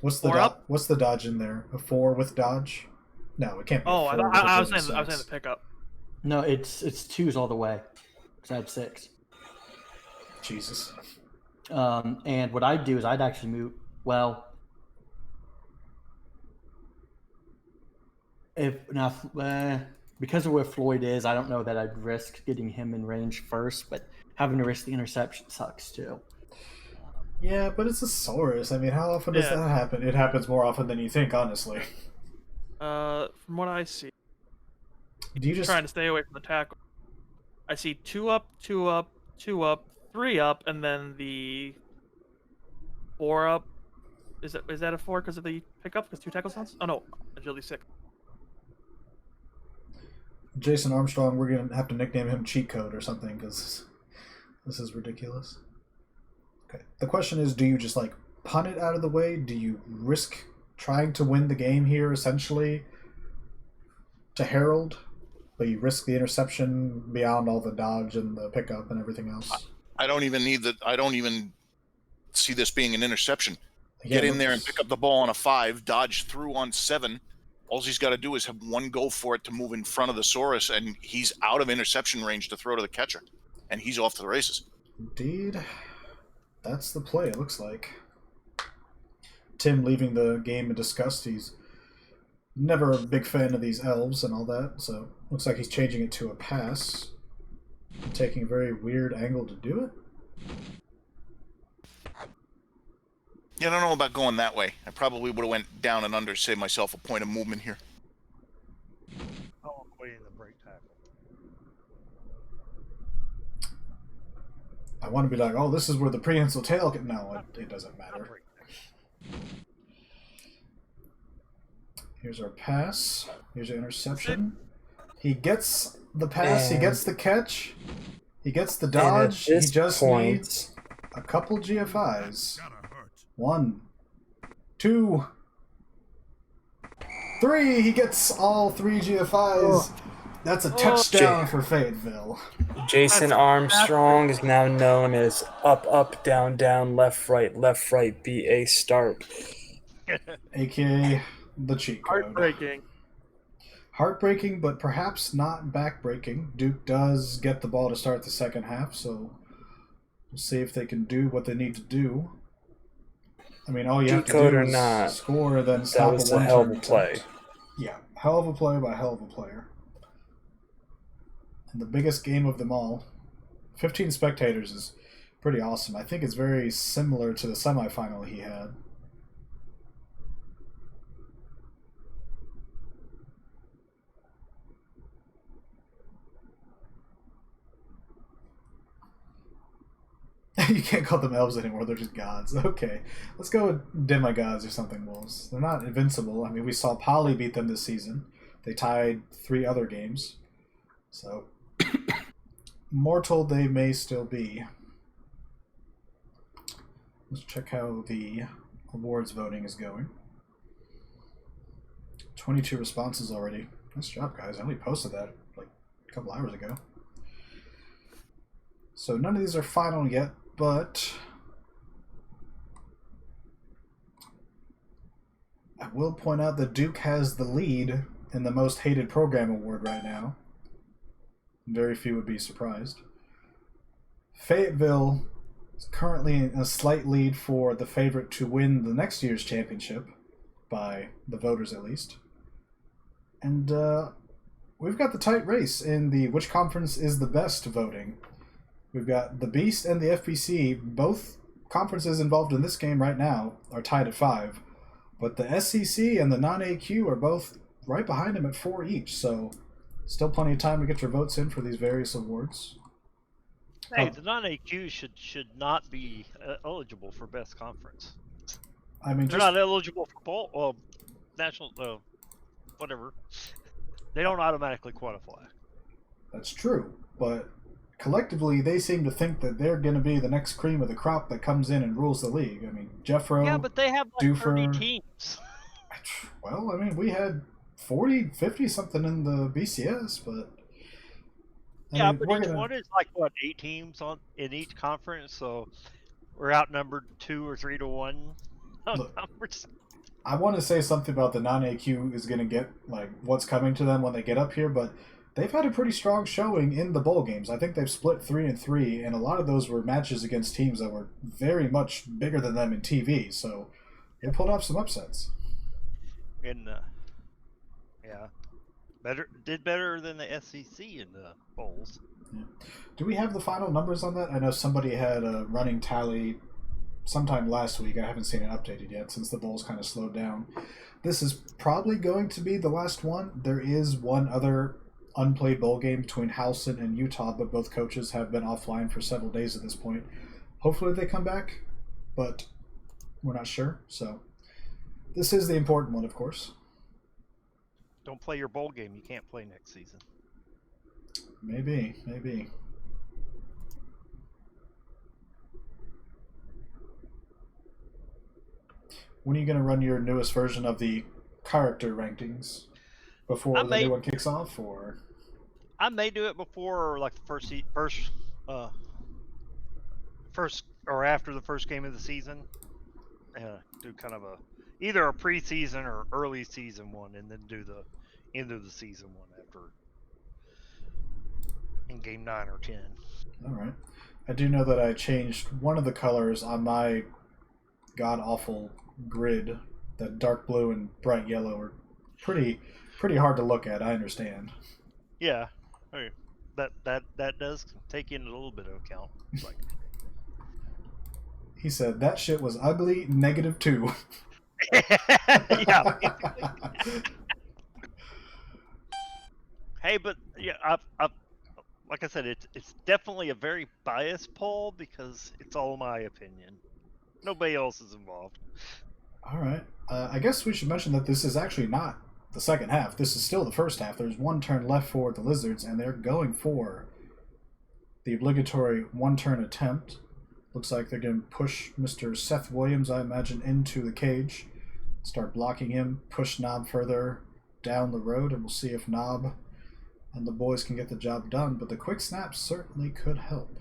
What's the dodge in there? A 4 with dodge? No, it can't be. I was saying the pickup. No, it's 2s all the way. Because I had 6. Jesus. And what I'd do is I'd actually move. Well, because of where Floyd is, I don't know that I'd risk getting him in range first, but having to risk the interception sucks too. Yeah, but it's a Saurus. I mean, how often does that happen? It happens more often than you think, honestly. From what I see, do you just trying to stay away from the tackle? I see 2 up, 2 up, 2 up, 3 up, and then the 4 up. Is that a 4 because of the pickup? Because 2 tackle sounds? Oh no, agility 6. Jason Armstrong, we're going to have to nickname him Cheat Code or something because this is ridiculous. Okay. The question is, do you just like punt it out of the way? Do you risk trying to win the game here essentially to Herald, but you risk the interception beyond all the dodge and the pickup and everything else? I don't even see this being an interception. Get in there and pick up the ball on a 5, dodge through on 7. All he's got to do is have one go for it to move in front of the Saurus, and he's out of interception range to throw to the catcher, and he's off to the races. Indeed. That's the play, it looks like. Tim leaving the game in disgust. He's never a big fan of these elves and all that, so looks like he's changing it to a pass. Taking a very weird angle to do it. Yeah, I don't know about going that way. I probably would have went down and under to save myself a point of movement here. Oh, I'm waiting the break tackle. I want to be like, oh, this is where the prehensile tail can... No, it doesn't matter. Here's our pass. Here's our interception. He gets the pass. He gets the catch. He gets the dodge. He just needs a couple GFIs. 1, 2, 3. He gets all 3 GFIs. That's a touchdown for Fayetteville. Jason Armstrong is now known as up, up, down, down, left, right, BA start. AKA the cheat code. Heartbreaking. Heartbreaking, but perhaps not backbreaking. Duke does get the ball to start the second half, so we'll see if they can do what they need to do. I mean, all you have to do is score, then stop a one-turn. That was a hell of a play. Yeah, hell of a play by hell of a player. And the biggest game of them all, 15 spectators is pretty awesome. I think it's very similar to the semifinal he had. You can't call them elves anymore, they're just gods. Okay, let's go with demigods or something, Wolves. They're not invincible. I mean, we saw Poly beat them this season. They tied 3 other games. So, mortal they may still be. Let's check how the awards voting is going. 22 responses already. Nice job, guys. I only posted that like a couple hours ago. So none of these are final yet, but I will point out that Duke has the lead in the most hated program award right now. Very few would be surprised. Fayetteville is currently in a slight lead for the favorite to win the next year's championship, by the voters at least. And we've got the tight race in the which conference is the best voting. We've got the Beast and the FPC, both conferences involved in this game right now, are tied at 5. But the SCC and the non-AQ are both right behind them at 4 each, so still plenty of time to get your votes in for these various awards. Hey, the non-AQ should not be eligible for best conference. I mean, They're not eligible for bowl, national, whatever. They don't automatically qualify. that's true, but collectively they seem to think that they're going to be the next cream of the crop that comes in and rules the league. I mean, Jeffro, Yeah, but they have like 30 Doofer. teams. Well, I mean, we had 40, 50 something in the BCS, but Yeah, but each one is like what, 8 teams in each conference, so we're outnumbered 2 or 3 to 1 Look, numbers. I want to say something about the non-AQ is going to get like what's coming to them when they get up here, but they've had a pretty strong showing in the bowl games. I think they've split 3-3, and a lot of those were matches against teams that were very much bigger than them in TV. So they pulled off some upsets. And yeah, did better than the SEC in the bowls. Yeah. Do we have the final numbers on that? I know somebody had a running tally sometime last week. I haven't seen it updated yet since the bowls kind of slowed down. This is probably going to be the last one. There is one other unplayed bowl game between Howson and Utah, but both coaches have been offline for several days at this point. Hopefully they come back, but we're not sure. So this is the important one, of course. Don't play your bowl game. You can't play next season. Maybe. When are you going to run your newest version of the character rankings? Before the new one kicks off, or? I may do it before, like the first or after the first game of the season. Do kind of either a preseason or early season one, and then do the end of the season one after in game 9 or 10. All right. I do know that I changed one of the colors on my god awful grid. That dark blue and bright yellow are pretty hard to look at. I understand. Yeah, that does take into a little bit of account. Like, he said that shit was ugly. -2. Yeah. Hey, but yeah, I've like I said, it's definitely a very biased poll because it's all my opinion. Nobody else is involved. All right. I guess we should mention that this is actually not the second half. This is still the first half. There's one turn left for the Lizards, and they're going for the obligatory one-turn attempt. Looks like they're going to push Mr. Seth Williams, I imagine, into the cage. Start blocking him, push Knob further down the road, and we'll see if Knob and the boys can get the job done. But the quick snap certainly could help.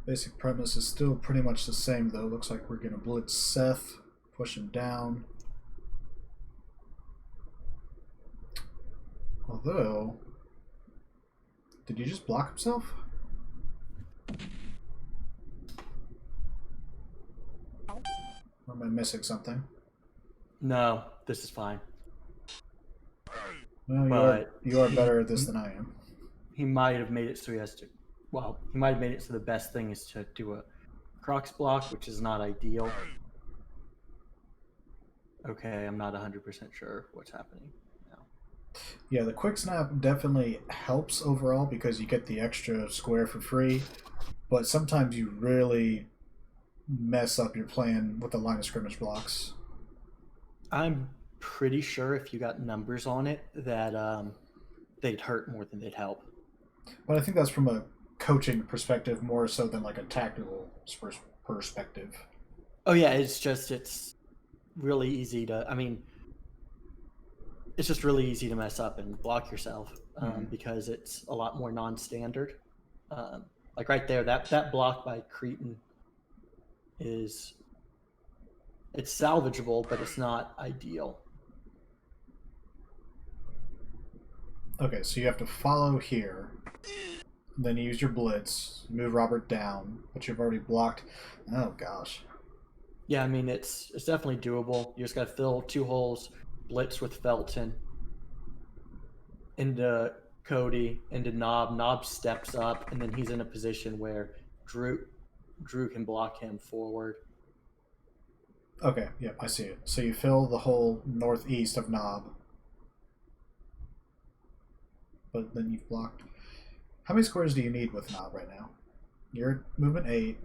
Basic premise is still pretty much the same, though. Looks like we're going to blitz Seth, push him down. Although, did he just block himself? Or am I missing something? No, this is fine. Well, you are better at this than I am. He might have made it so he has to. Well, he might have made it so the best thing is to do a Crocs block, which is not ideal. Okay, I'm not 100% sure what's happening now. Yeah, the quick snap definitely helps overall because you get the extra square for free, but sometimes you really mess up your plan with the line of scrimmage blocks. I'm pretty sure if you got numbers on it that they'd hurt more than they'd help. But I think that's from a coaching perspective more so than like a tactical perspective. Oh yeah, it's really easy to. I mean, it's just really easy to mess up and block yourself because it's a lot more non-standard. Like right there, that block by Cretan it's salvageable, but it's not ideal. Okay, so you have to follow here, then use your blitz, move Robert down, but you've already blocked. Oh gosh. Yeah, I mean it's definitely doable. You just got to fill 2 holes, blitz with Felton. into Cody, into Knob. Knob steps up, and then he's in a position where Drew can block him forward. Okay, yep, I see it. So you fill the whole northeast of Knob. But then you've blocked. How many squares do you need with Knob right now? You're at movement 8.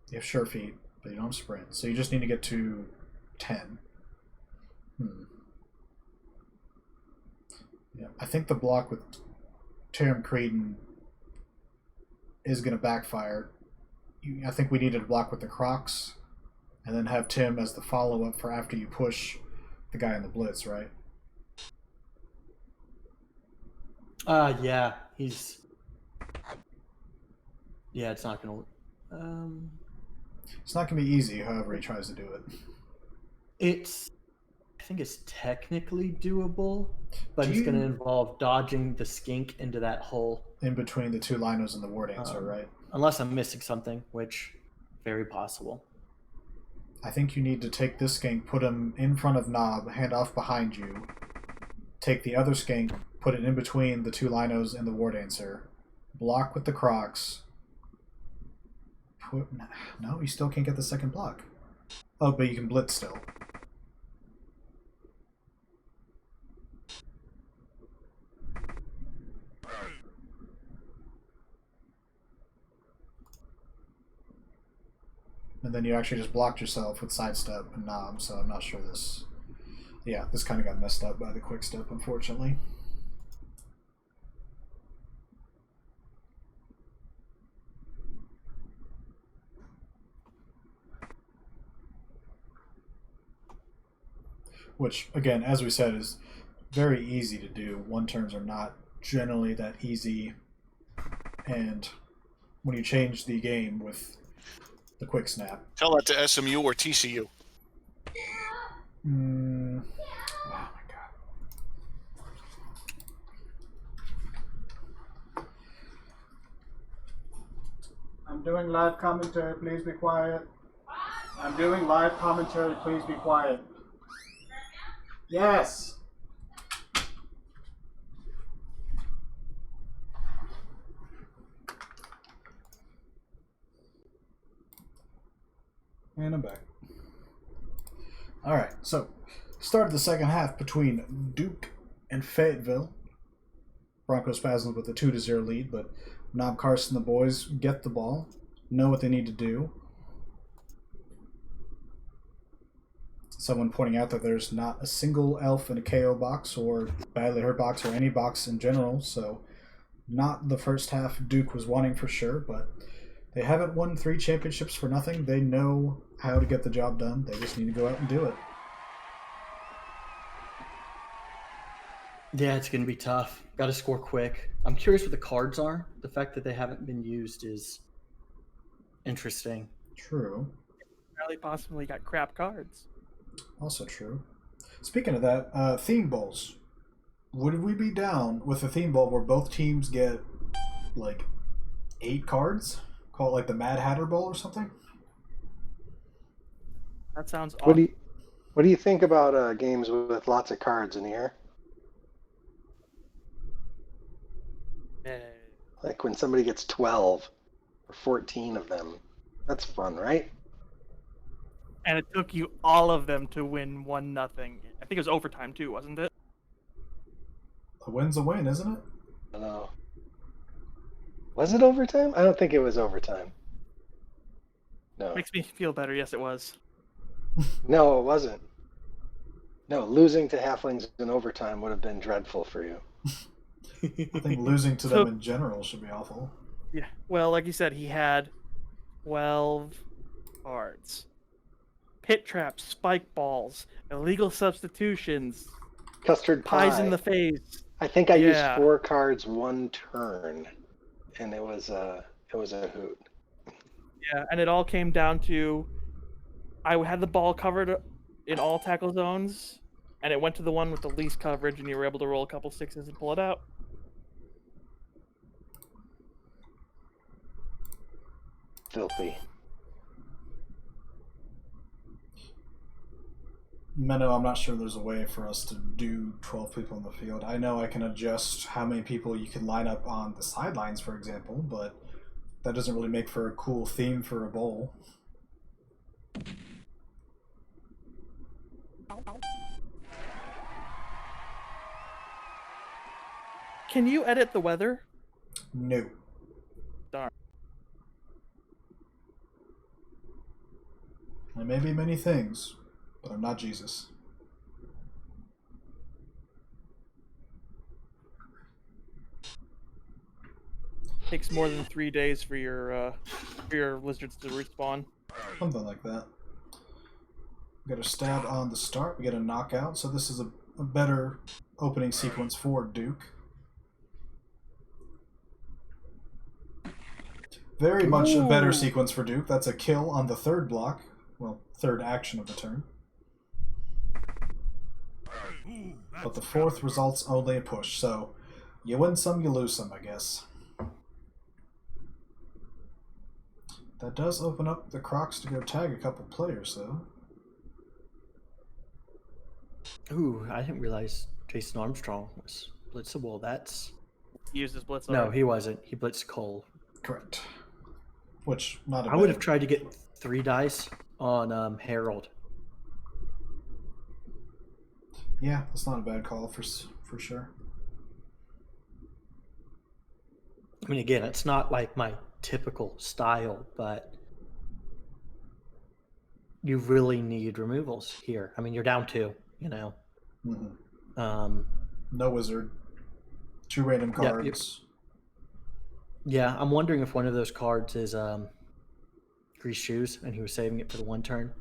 You have sure feet, but you don't have sprint. So you just need to get to 10. Yeah, I think the block with Tarim Creedon is going to backfire. I think we needed to block with the Crocs, and then have Tim as the follow-up for after you push the guy in the blitz, right? Yeah, he's... Yeah, it's not going to... It's not going to be easy, however he tries to do it. I think it's technically doable, but it's going to involve dodging the skink into that hole. In between the two linos and the War Dancer, right? Unless I'm missing something, which very possible. I think you need to take this skink, put him in front of Knob, hand off behind you, take the other skink, put it in between the two linos and the War Dancer, block with the Crocs. No, you still can't get the second block. Oh, but you can blitz still. And then you actually just blocked yourself with sidestep and Knob, so I'm not sure this... Yeah, this kind of got messed up by the quick step, unfortunately. Which, again, as we said, is very easy to do. One turns are not generally that easy. And when you change the game with the quick snap... Tell that to SMU or TCU. Oh my god. I'm doing live commentary, please be quiet. I'm doing live commentary, please be quiet. Yes! And I'm back. Alright, so started the second half between Duke and Fayetteville. Broncos Spasms with a 2-0 lead, but Knob Carson, the boys, get the ball, know what they need to do. Someone pointing out that there's not a single elf in a KO box or badly hurt box or any box in general, so not the first half Duke was wanting for sure, but they haven't won 3 championships for nothing. They know how to get the job done. They just need to go out and do it. Yeah, it's going to be tough. Got to score quick. I'm curious what the cards are. The fact that they haven't been used is interesting. True. Probably possibly got crap cards. Also true. Speaking of that, theme bowls. Would we be down with a theme bowl where both teams get like 8 cards? Call it like the Mad Hatter Bowl or something? That sounds awesome. What do you think about games with lots of cards in here? Like when somebody gets 12 or 14 of them. That's fun, right? And it took you all of them to win 1-0. I think it was overtime too, wasn't it? A win's a win, isn't it? I don't know. Was it overtime? I don't think it was overtime. No. Makes me feel better. Yes, it was. No, it wasn't. No, losing to halflings in overtime would have been dreadful for you. I think losing to them in general should be awful. Yeah. Well, like you said, he had 12 cards. Pit traps, spike balls, illegal substitutions, Custard pie. pies in the face. I think I used 4 cards 1 turn, and it was a hoot. Yeah, and it all came down to I had the ball covered in all tackle zones, and it went to the one with the least coverage, and you were able to roll a couple 6s and pull it out. Filthy. Menno, I'm not sure there's a way for us to do 12 people in the field. I know I can adjust how many people you can line up on the sidelines, for example, but that doesn't really make for a cool theme for a bowl. Can you edit the weather? No. Darn. I may be many things, but I'm not Jesus. Takes more than 3 days for your lizards to respawn. Something like that. We get a stab on the start, we get a knockout, so this is a better opening sequence for Duke. Very much a better sequence for Duke. That's a kill on the third block. Well, third action of the turn. But the fourth results only a push, so you win some, you lose some, I guess. That does open up the Crocs to go tag a couple players, though. Ooh, I didn't realize Jason Armstrong was blitzable. That's... He used his blitz. No, already. he wasn't. He blitzed Cole. Correct. Which, not a I would have tried to get 3 dice on Harold. Yeah, that's not a bad call for sure. I mean, again, it's not like my typical style, but you really need removals here. I mean, you're down 2, you know. Mm-hmm. No wizard. 2 random cards. Yeah, I'm wondering if one of those cards is Grease Shoes, and he was saving it for the 1 turn.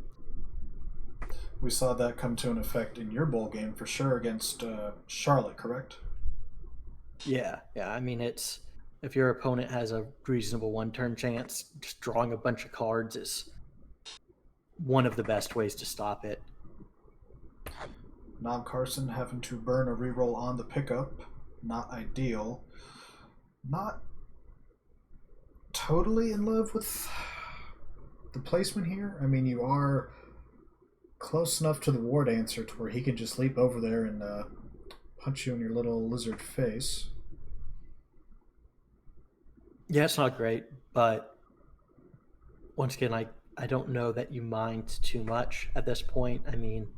We saw that come to an effect in your bowl game for sure against Charlotte, correct? Yeah. I mean, it's if your opponent has a reasonable 1 turn chance, just drawing a bunch of cards is one of the best ways to stop it. Nom Carson having to burn a reroll on the pickup. Not ideal. Not totally in love with the placement here. I mean, you are close enough to the ward answer to where he can just leap over there and punch you in your little lizard face. Yeah, it's not great, but once again, I don't know that you mind too much at this point. I mean,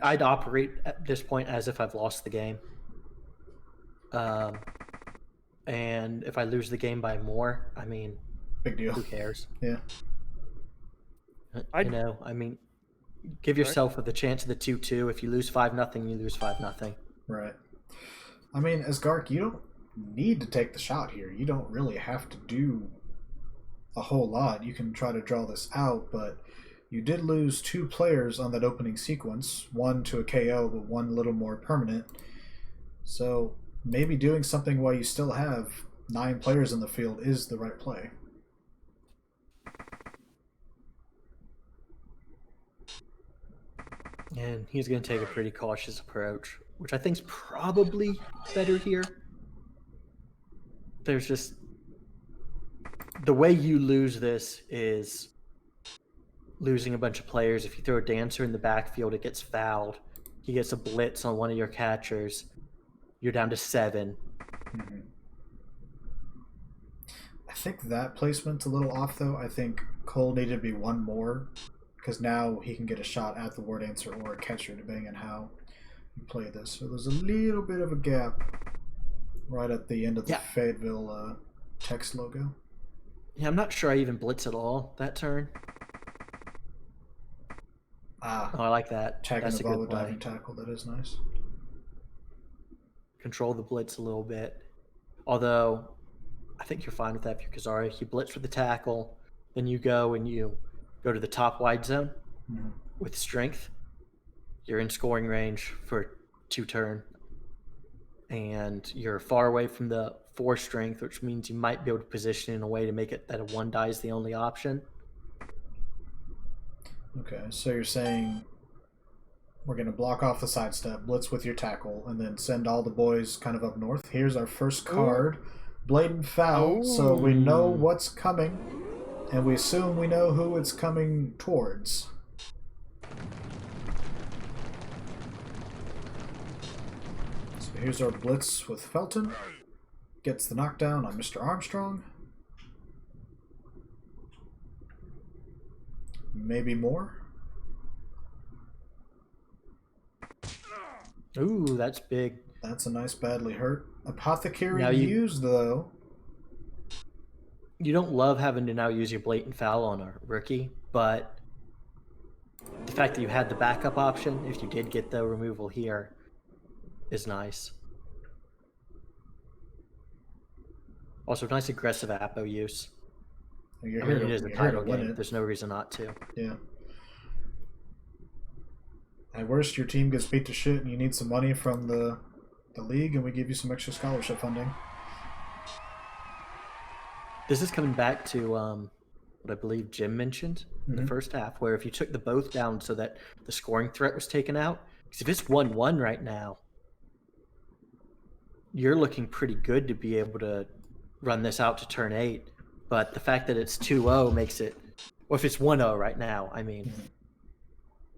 I'd operate at this point as if I've lost the game. And if I lose the game by more, I mean, big deal. Who cares? Yeah. You know, I mean, give yourself the chance of the 2-2. If you lose 5-0, you lose 5-0. Right. I mean, as Garc, you don't need to take the shot here. You don't really have to do a whole lot. You can try to draw this out, but you did lose 2 players on that opening sequence. 1 to a KO, but 1 a little more permanent. So maybe doing something while you still have 9 players in the field is the right play. And he's going to take a pretty cautious approach, which I think is probably better here. There's just... The way you lose this is losing a bunch of players. If you throw a dancer in the backfield, it gets fouled. He gets a blitz on one of your catchers. You're down to 7. Mm-hmm. I think that placement's a little off, though. I think Cole needed to be 1 more, because now he can get a shot at the ward answer or a catcher, depending on how you play this. So there's a little bit of a gap right at the end of the Fayetteville text logo. Yeah, I'm not sure I even blitz at all that turn. Oh, I like that. Tagging That's the a ball good with play. diving tackle, that is nice. Control the blitz a little bit. Although, I think you're fine with that if you're Kzarik. You blitz with the tackle, then you go and you go to the top wide zone with strength. You're in scoring range for 2 turn. And you're far away from the 4 strength, which means you might be able to position in a way to make it that a 1 die is the only option. Okay, so you're saying we're going to block off the sidestep, blitz with your tackle, and then send all the boys kind of up north. Here's our first card, blatant foul, so we know what's coming, and we assume we know who it's coming towards. here's our blitz with Felton. Gets the knockdown on Mr. Armstrong. Maybe more. Ooh, that's big. That's a nice badly hurt. Apothecary Now used, though. You don't love having to now use your blatant foul on a rookie, but the fact that you had the backup option, if you did get the removal here, is nice. Also, nice aggressive Apo use. You're I mean, here it to- is a you're here to title win game. it. There's no reason not to. Yeah. At worst, your team gets beat to shit and you need some money from the league, and we give you some extra scholarship funding. This is coming back to what I believe Jim mentioned in the first half, where if you took the both down so that the scoring threat was taken out, because if it's 1-1 right now, you're looking pretty good to be able to run this out to turn 8. But the fact that it's 2-0 makes it, or if it's 1-0 right now, I mean.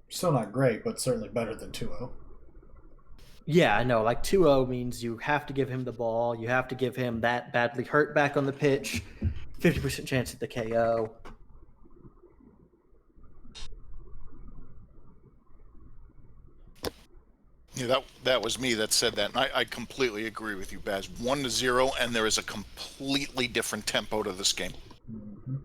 Still not great, but certainly better than 2-0. Yeah, I know. Like 2-0 means you have to give him the ball. You have to give him that badly hurt back on the pitch. 50% chance at the KO. Yeah, that was me that said that, and I completely agree with you, Baz. 1-0, and there is a completely different tempo to this game. Mm-hmm.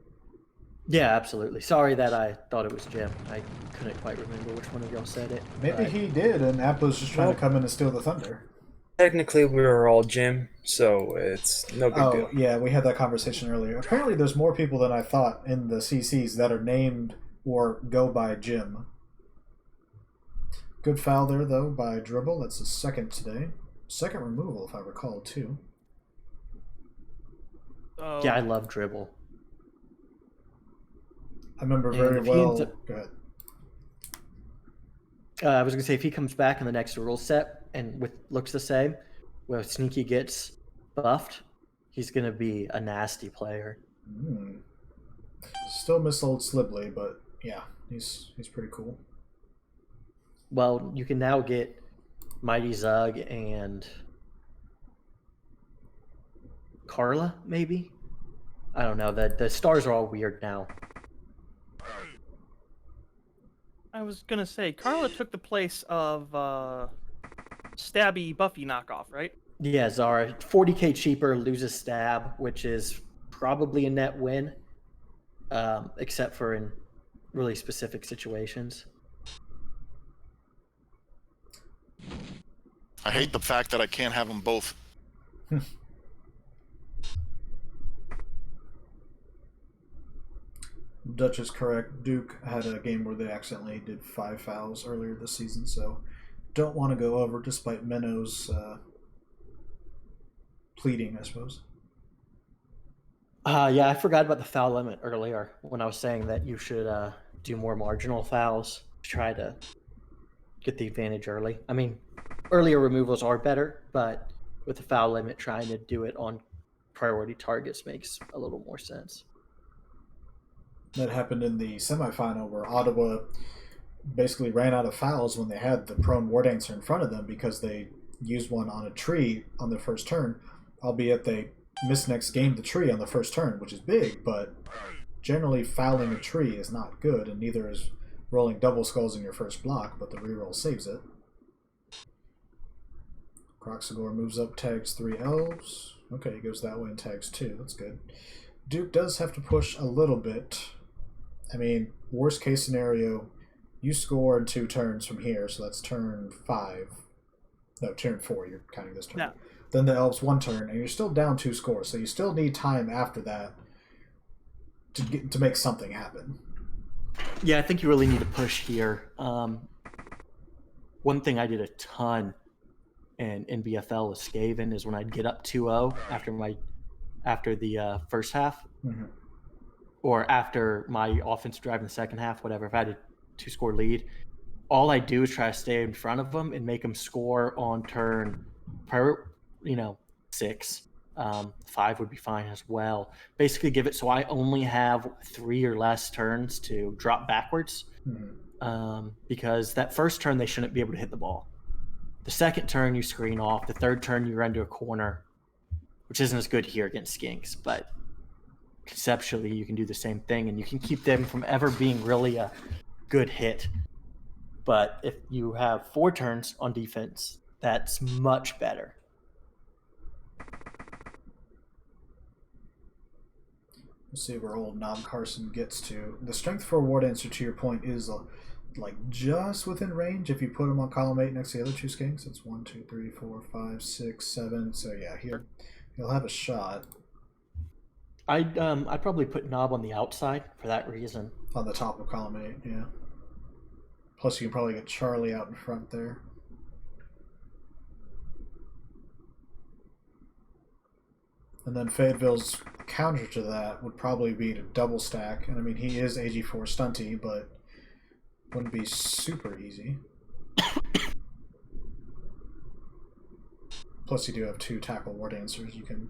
Yeah, absolutely. Sorry that I thought it was Jim. I couldn't quite remember which one of y'all said it. Maybe he did, and Appo's just trying to come in and steal the thunder. Technically, we were all Jim, so it's no big deal. Yeah, we had that conversation earlier. Apparently, there's more people than I thought in the CCs that are named or go by Jim. Good foul there, though, by Dribble. That's the second today. Second removal, if I recall, too. Oh, Yeah, I love Dribble. I remember And very if he well. ends up- Go ahead. I was going to say, if he comes back in the next rule set and looks the same, where Sneaky gets buffed, he's going to be a nasty player. Still miss old Slibley, but yeah, he's pretty cool. Well, you can now get Mighty Zug and Carla, maybe? I don't know. The stars are all weird now. I was gonna say Carla took the place of Stabby Buffy knockoff, right? Yeah, Zara, 40k cheaper, loses stab, which is probably a net win, except for in really specific situations. I hate the fact that I can't have them both. Dutch is correct. Duke had a game where they accidentally did 5 fouls earlier this season, so don't want to go over despite Menno's pleading, I suppose. Yeah, I forgot about the foul limit earlier when I was saying that you should do more marginal fouls to try to get the advantage early. I mean, earlier removals are better, but with the foul limit, trying to do it on priority targets makes a little more sense. That happened in the semifinal where Ottawa basically ran out of fouls when they had the prone war dancer in front of them because they used one on a tree on their first turn, albeit they missed next game the tree on the first turn, which is big, but generally fouling a tree is not good, and neither is rolling double skulls in your first block, but the reroll saves it. Croxagore moves up, tags 3 elves. Okay, he goes that way and tags 2. That's good. Duke does have to push a little bit. I mean, worst case scenario, you score in 2 turns from here, so that's turn 5. No, turn 4, you're counting this turn. Yeah. Then the elves 1 turn, and you're still down 2 scores, so you still need time after that to make something happen. Yeah, I think you really need to push here. One thing I did a ton in BFL with Skaven is when I'd get up 2-0 after the first half, or after my offensive drive in the second half, whatever. If I had a 2-score lead, all I do is try to stay in front of them and make them score on turn, 6. 5 would be fine as well. Basically, give it so I only have 3 or less turns to drop backwards, because that first turn they shouldn't be able to hit the ball. The second turn you screen off. The third turn you run to a corner, which isn't as good here against skinks, but conceptually you can do the same thing, and you can keep them from ever being really a good hit. But if you have 4 turns on defense, that's much better. We'll see where old Nom Carson gets to. The strength for a ward answer, to your point, is like just within range. If you put him on column 8 next to the other 2 skinks, it's 1, 2, 3, 4, 5, 6, 7. So yeah, he'll have a shot. I'd probably put Knob on the outside for that reason. On the top of column 8, yeah. Plus, you can probably get Charlie out in front there. And then Fayetteville's counter to that would probably be to double stack. And I mean, he is AG4 stunty, but wouldn't be super easy. Plus, you do have 2 tackle ward answers you can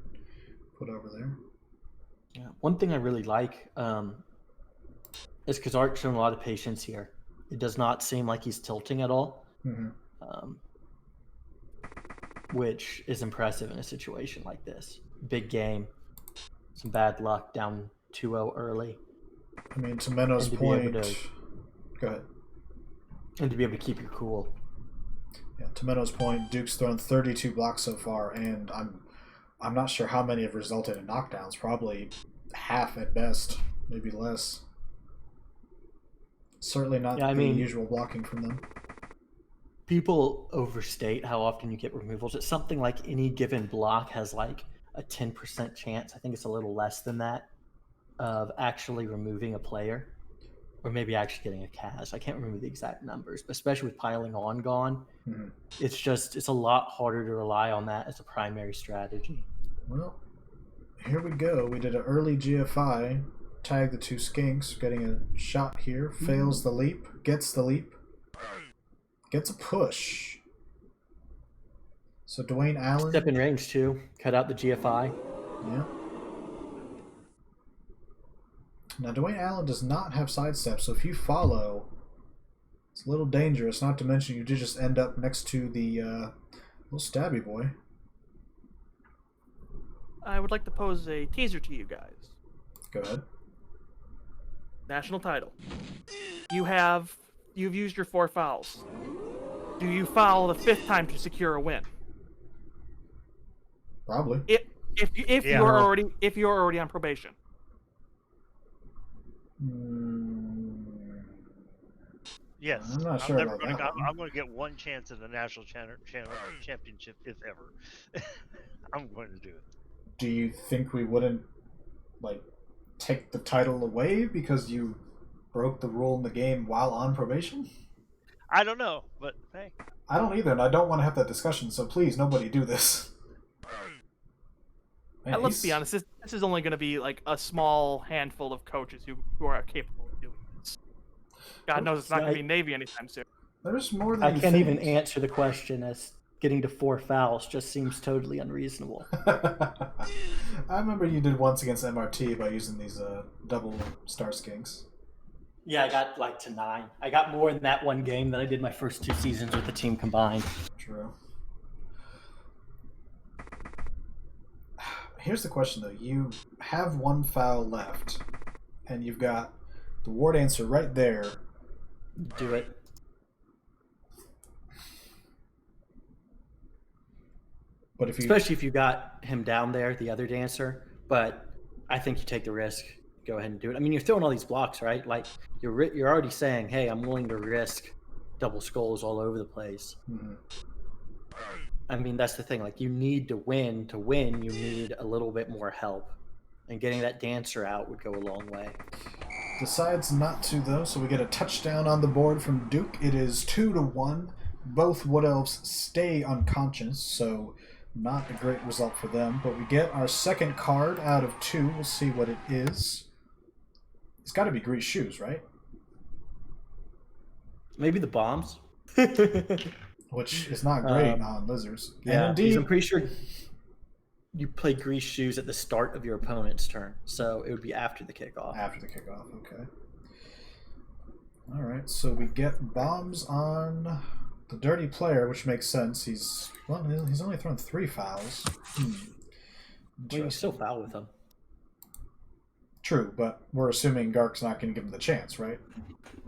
put over there. Yeah. One thing I really like is Kzarik's shown a lot of patience here. It does not seem like he's tilting at all, which is impressive in a situation like this. Big game, some bad luck, down 2-0 early. I mean, to Menno's point... Go ahead. And to be able to keep your cool. Yeah, to Menno's point, Duke's thrown 32 blocks so far, and I'm not sure how many have resulted in knockdowns. Probably half at best, maybe less. Certainly not the usual blocking from them. People overstate how often you get removals. It's something like any given block has like a 10% chance. I think it's a little less than that of actually removing a player, or maybe actually getting a Kaz. I can't remember the exact numbers, but especially with piling on gone, it's a lot harder to rely on that as a primary strategy. Well, here we go. We did an early GFI, tag the 2 skinks, getting a shot here, fails the leap, gets the leap, gets a push. So Dwayne Allen... Step in range too, cut out the GFI. Yeah. Now Dwayne Allen does not have sidestep, so if you follow, it's a little dangerous, not to mention you did just end up next to the little stabby boy. I would like to pose a teaser to you guys. Go ahead. National title. You've used your 4 fouls. Do you foul the 5th time to secure a win? Probably. If you're already on probation. Yes. I'm not sure about that. I'm going to get one chance at the national championship, if ever. I'm going to do it. Do you think we wouldn't take the title away because you broke the rule in the game while on probation? I don't know, but hey. I don't either, and I don't want to have that discussion, so please, nobody do this. Man, let's be honest, this is only going to be like a small handful of coaches who are capable of doing this. God knows it's not going to be Navy anytime soon. There's more than I can't even answer the question, as getting to 4 fouls just seems totally unreasonable. I remember you did once against MRT by using these double star skinks. Yeah, I got to 9. I got more in that one game than I did my first 2 seasons with the team combined. True. Here's the question, though. You have 1 foul left, and you've got the ward answer right there. Do it. But especially if you got him down there, the other dancer. But I think you take the risk. Go ahead and do it. I mean, you're throwing all these blocks, right? Like you're already saying, "Hey, I'm willing to risk double skulls all over the place." I mean, that's the thing. Like, you need to win. To win, you need a little bit more help, and getting that dancer out would go a long way. Decides not to, though, so we get a touchdown on the board from Duke. It is 2-1. Both Wood Elves stay unconscious, so not a great result for them. But we get our second card out of 2. We'll see what it is. It's got to be Grease Shoes, right? Maybe the bombs. Which is not great on lizards. Yeah, indeed, I'm pretty sure you play Grease Shoes at the start of your opponent's turn, so it would be after the kickoff. After the kickoff, okay. All right, so we get bombs on the dirty player, which makes sense. He's only thrown 3 fouls. Well, you Interesting. still foul with him. True, but we're assuming Garc's not going to give him the chance, right?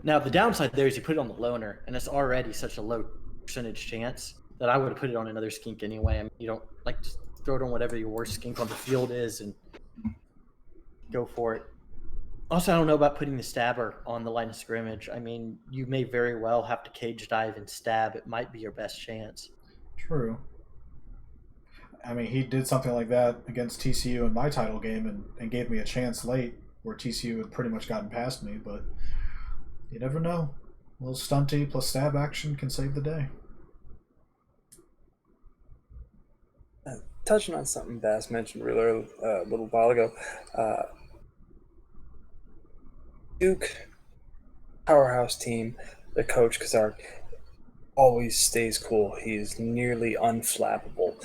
Now, the downside there is you put it on the loner, and it's already such a low percentage chance that I would have put it on another skink anyway. I mean, you don't just throw it on whatever your worst skink on the field is and go for it. Also, I don't know about putting the stabber on the line of scrimmage. I mean, you may very well have to cage dive and stab. It might be your best chance. True. I mean, he did something like that against TCU in my title game and gave me a chance late where TCU had pretty much gotten past me, but you never know. A little stunty plus stab action can save the day. Touching on something Bass mentioned really a little while ago, Duke, powerhouse team, the coach Kzarik always stays cool. He is nearly unflappable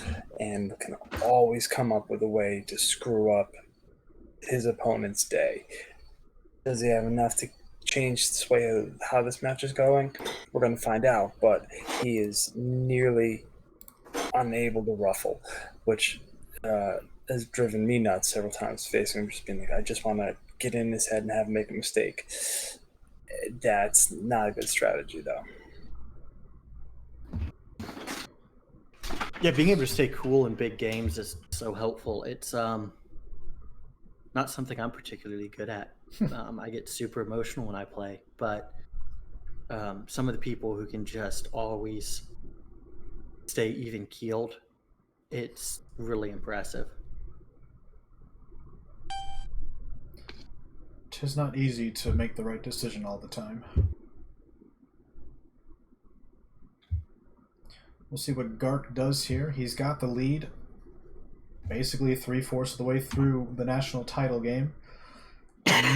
and can always come up with a way to screw up his opponent's day. Does he have enough to change the sway of how this match is going? We're going to find out, but he is nearly unable to ruffle, which has driven me nuts several times facing him, just being like, I just want to get in his head and have him make a mistake. That's not a good strategy, though. Yeah, being able to stay cool in big games is so helpful. It's not something I'm particularly good at. I get super emotional when I play, but some of the people who can just always stay even keeled, it's really impressive. 'Tis not easy to make the right decision all the time. We'll see what Garc does here. He's got the lead basically 3/4 of the way through the national title game.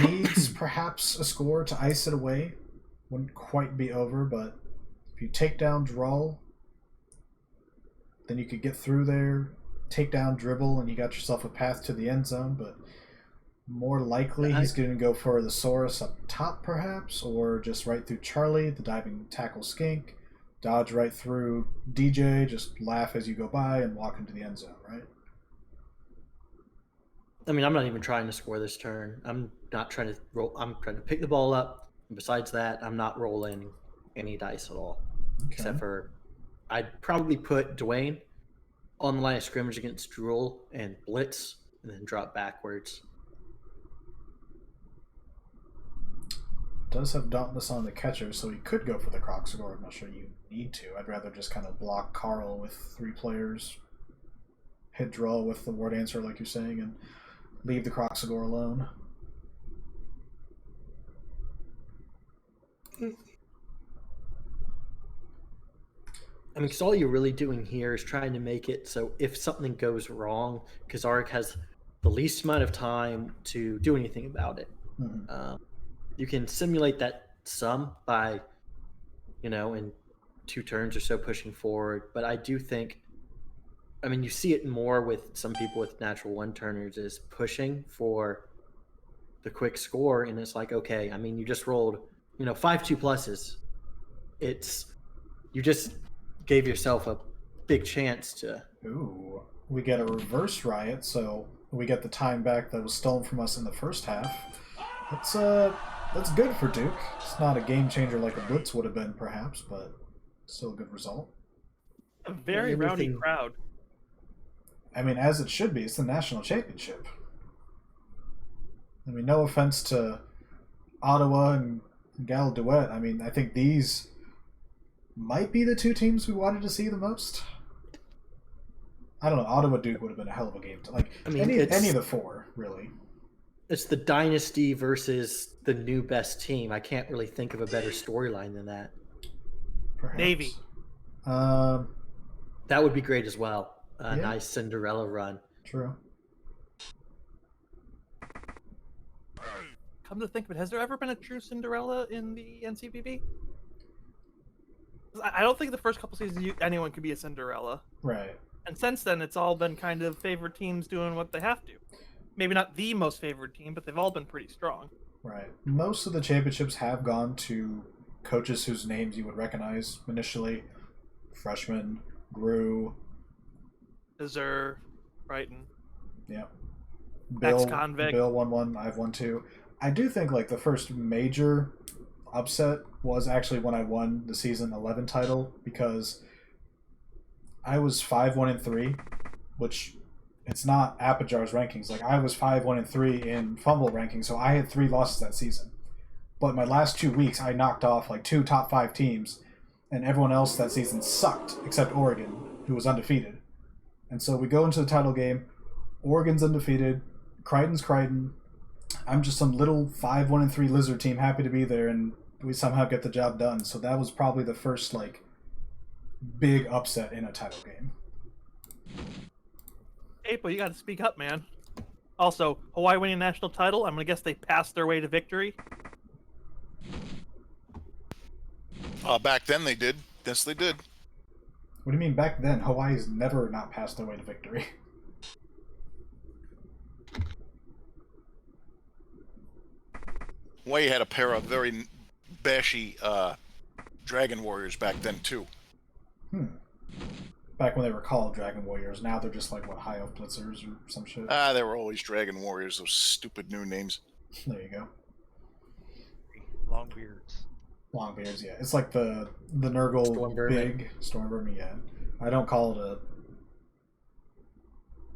Needs perhaps a score to ice it away. Wouldn't quite be over, but if you take down draw, then you could get through there, take down dribble, and you got yourself a path to the end zone, but more likely he's going to go for the Saurus up top perhaps, or just right through Charlie, the diving tackle skink, dodge right through DJ, just laugh as you go by and walk into the end zone, right? I mean, I'm not even trying to score this turn. I'm not trying to roll. I'm trying to pick the ball up. And besides that, I'm not rolling any dice at all. Okay. Except for I'd probably put Dwayne on the line of scrimmage against Drool and blitz and then drop backwards. Does have Dauntless on the catcher, so he could go for the Croc score. I'm not sure you need to. I'd rather just kind of block Carl with 3 players, hit draw with the word answer like you're saying, and leave the Croc score alone. I mean, because all you're really doing here is trying to make it so if something goes wrong, Kzarik has the least amount of time to do anything about it. Mm-hmm. You can simulate that some by, in 2 turns or so pushing forward. But I do think, I mean, you see it more with some people with natural 1-turners is pushing for the quick score. And it's like, okay, I mean, you just rolled, 5 2+. You just gave yourself a big chance to. Ooh, we get a reverse riot, so we get the time back that was stolen from us in the first half. That's good for Duke. It's not a game changer like a blitz would have been, perhaps, but still a good result. A very rowdy crowd. I mean, as it should be. It's the national championship. I mean, no offense to Ottawa and Gallaudet. I mean, I think these might be the 2 teams we wanted to see the most. I don't know. Ottawa Duke would have been a hell of a game. Any of the 4, really. It's the dynasty versus the new best team. I can't really think of a better storyline than that. Perhaps. Navy. That would be great as well. Yeah. Nice Cinderella run. True. Come to think of it, has there ever been a true Cinderella in the NCBB? I don't think the first couple seasons anyone could be a Cinderella. Right. And since then, it's all been kind of favored teams doing what they have to. Maybe not the most favored team, but they've all been pretty strong. Right. Most of the championships have gone to coaches whose names you would recognize initially. freshmen, Grew, Deserve, Brighton. yeah. Ex-convict. Bill won one. I've won two. I do think like the first major upset was actually when I won the season 11 title because I was 5-1-3, which it's not Apajar's rankings. Like I was 5-1-3 in fumble rankings, so I had 3 losses that season. But my last 2 weeks, I knocked off like 2 top 5 teams, and everyone else that season sucked except Oregon, who was undefeated. And so we go into the title game. Oregon's undefeated. Crichton's Crichton. I'm just some little 5-1-3 lizard team, happy to be there, and we somehow get the job done. So that was probably the first like big upset in a title game. April, you got to speak up, man. Also, Hawaii winning a national title. I'm gonna guess they passed their way to victory. Back then they did. Yes, they did. What do you mean back then? Hawaii's never not passed their way to victory. Hawaii had a pair of very bashy Dragon Warriors back then too. Back when they were called Dragon Warriors, now they're just like what, High Elf Blitzers or some shit. They were always Dragon Warriors. Those stupid new names. There you go. Long beards. Longbeards, yeah. It's like the Nurgle Stormvermin. big Stormvermin, yeah. I don't call it a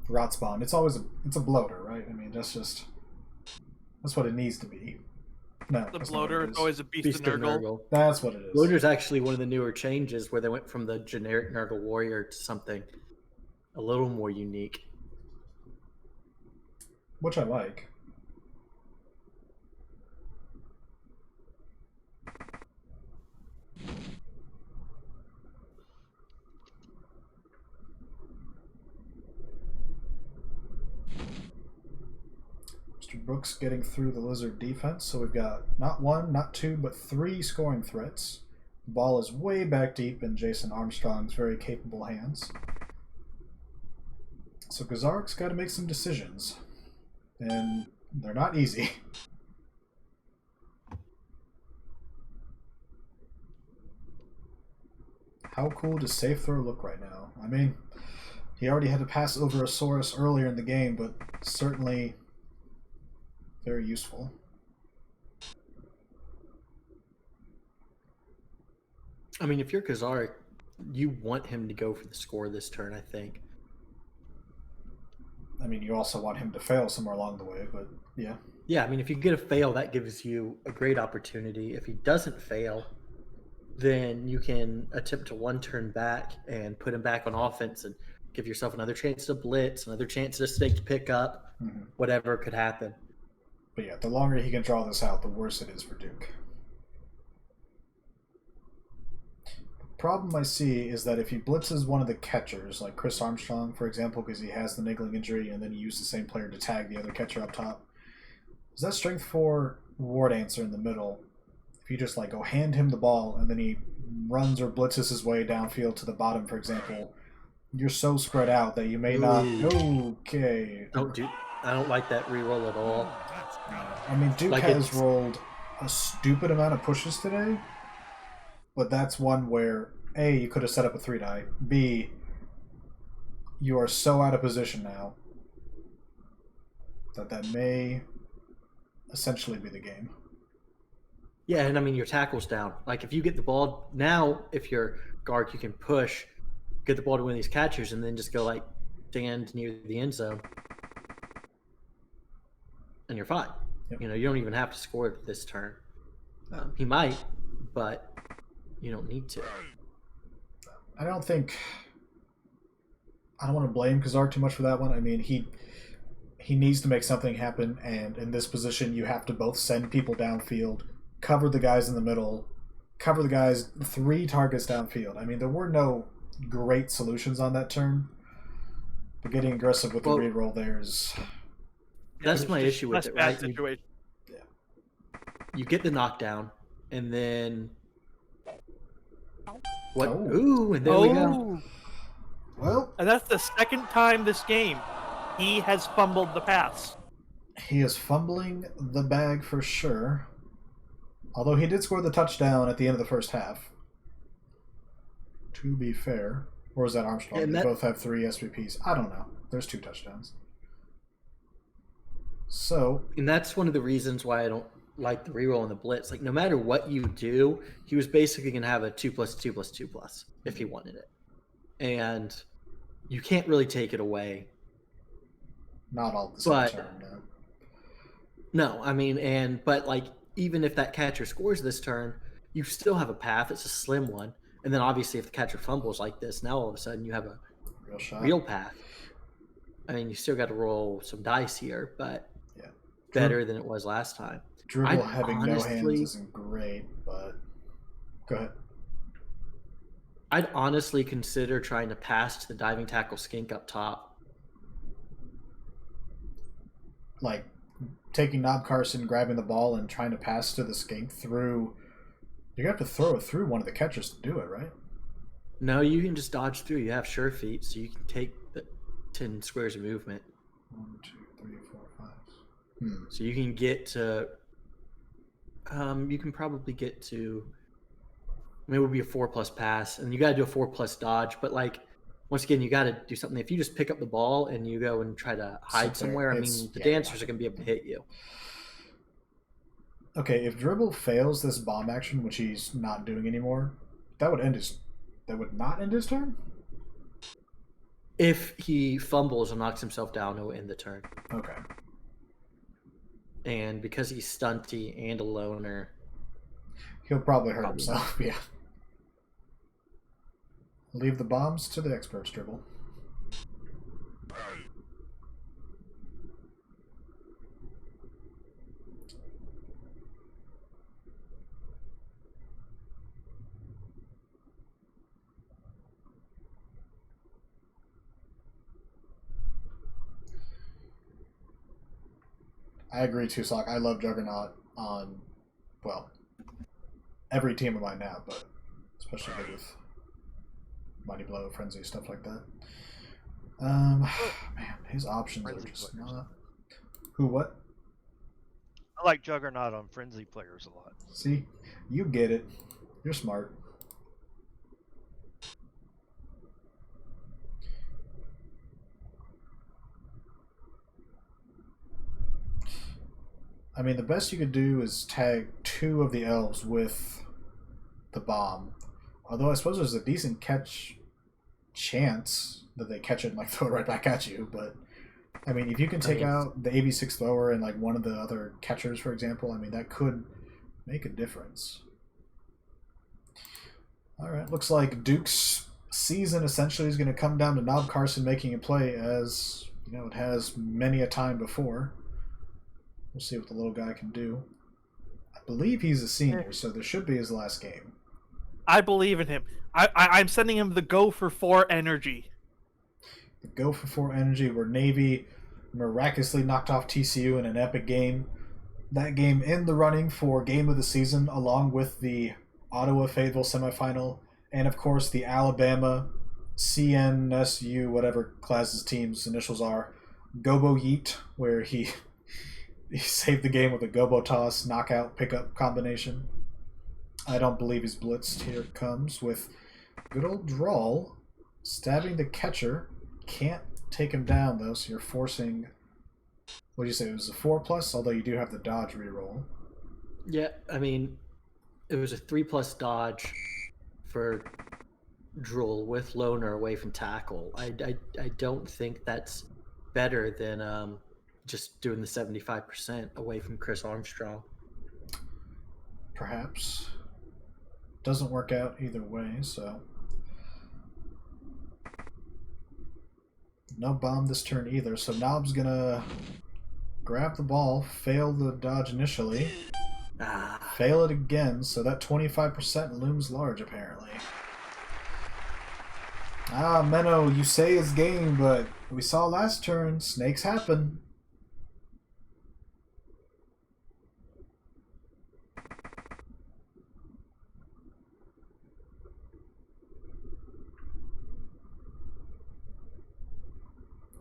rot spawn. It's always it's a bloater, right? I mean, that's what it needs to be. No, The that's not what bloater it is is. always a beast, of Nurgle. That's what it is. Bloater's actually one of the newer changes where they went from the generic Nurgle Warrior to something a little more unique. Which I like. Mr. Brooks getting through the Lizard defense, so we've got not 1, not 2, but 3 scoring threats. The ball is way back deep in Jason Armstrong's very capable hands. So Kzarik's got to make some decisions, and they're not easy. How cool does safe throw look right now? I mean, he already had to pass over a Saurus earlier in the game, but certainly very useful. I mean, if you're Kzarik, you want him to go for the score this turn, I think. I mean, you also want him to fail somewhere along the way, but yeah. Yeah, I mean, if you get a fail, that gives you a great opportunity. If he doesn't fail, then you can attempt to one turn back and put him back on offense and give yourself another chance to blitz, another chance to stake pick up, whatever could happen. But yeah, the longer he can draw this out, the worse it is for Duke. The problem I see is that if he blitzes one of the catchers, like Chris Armstrong, for example, because he has the niggling injury, and then you use the same player to tag the other catcher up top, is that strength 4 Ward answer in the middle? If you just like go hand him the ball and then he runs or blitzes his way downfield to the bottom, for example, you're so spread out that you may not. Okay. I don't like that reroll at all. I mean, Duke Like has it's- rolled a stupid amount of pushes today, but that's one where A, you could have set up a 3-die. B, you are so out of position now that may essentially be the game. Yeah, and I mean, your tackle's down. Like, if you get the ball now, if you're Garc, you can push, get the ball to one of these catchers, and then just go, like, stand near the end zone. And you're fine. Yep. You know, you don't even have to score it this turn. He might, but you don't need to. I don't want to blame Kzarik too much for that one. I mean, he needs to make something happen, and in this position, you have to both send people downfield, cover the guys in the middle, cover the guys 3 targets downfield. I mean, there were no great solutions on that turn, but getting aggressive with the reroll there is... That's my issue with it, right? Situation. You get the knockdown, and then what? Oh. Ooh, and there we go. Well, And that's the second time this game he has fumbled the pass. he is fumbling the bag for sure. Although he did score the touchdown at the end of the first half. to be fair. Or was that Armstrong? And They that- both have 3 SVPs. I don't know. There's 2 touchdowns. So, And that's one of the reasons why I don't like the reroll and the blitz. Like, no matter what you do, he was basically going to have a 2+2+2+ if he wanted it. And you can't really take it away. not all at the same But- turn. No. No, I mean, but like, even if that catcher scores this turn, you still have a path. It's a slim one. And then obviously, if the catcher fumbles like this, now all of a sudden you have a Real shot. real path. I mean, you still got to roll some dice here, but Yeah. better than it was last time. Dribble I'd having no hands honestly- isn't great, but go ahead. I'd honestly consider trying to pass to the diving tackle skink up top. Like taking Knob Carson, grabbing the ball, and trying to pass to the skink through. You have to throw it through one of the catchers to do it, right? No, you can just dodge through. You have sure feet, so you can take the 10 squares of movement. 1, 2, 3, 4, 5. So you can get to. You can probably get to. I mean, it would be a 4+ pass, and you got to do a 4+ dodge. But like, once again, you got to do something. If you just pick up the ball and you go and try to hide Sit there, somewhere, I it's- mean, the yeah, dancers are going to be able to hit you. Okay, if Dribble fails this bomb action, which he's not doing anymore, that would end his. That would not end his turn. If he fumbles and knocks himself down, he'll end the turn. Okay. And because he's stunty and a loner, He'll probably hurt Probably. himself. Yeah. Leave the bombs to the experts, Dribble. I agree too, Sock. I love Juggernaut on, well, every team of mine now, but especially good with Mighty Blow, Frenzy, stuff like that. Man, his options Frenzy are just players. not. Who? What? I like Juggernaut on frenzy players a lot. See, you get it. You're smart. I mean, the best you could do is tag 2 of the elves with the bomb. Although I suppose there's a decent catch chance that they catch it and like throw it right back at you. But I mean, if you can take out the AB6 thrower and like one of the other catchers, for example, I mean that could make a difference. All right, looks like Duke's season essentially is going to come down to Knob Carson making a play, as you know it has many a time before. We'll see what the little guy can do. I believe he's a senior, so this should be his last game. I believe in him. I'm sending him the go for 4 energy. The go for 4 energy, where Navy miraculously knocked off TCU in an epic game. That game in the running for game of the season, along with the Ottawa Fayetteville semifinal, and of course the Alabama CNSU, whatever class's team's initials are, Gobo Yeet, where he saved the game with a Gobo toss knockout pickup combination. I don't believe he's blitzed. Here it comes with good old drawl, stabbing the catcher. Can't take him down though, so you're forcing. What did you say? It was a 4+, although you do have the dodge reroll. yeah, I mean, it was a 3+ dodge for Drool with loner away from tackle. I don't think that's better than just doing the 75% away from Chris Armstrong. Perhaps. Doesn't work out either way, so. No bomb this turn either, so Knob's gonna grab the ball, fail the dodge initially, fail it again, so that 25% looms large apparently. Menno, you say it's game, but we saw last turn, snakes happen.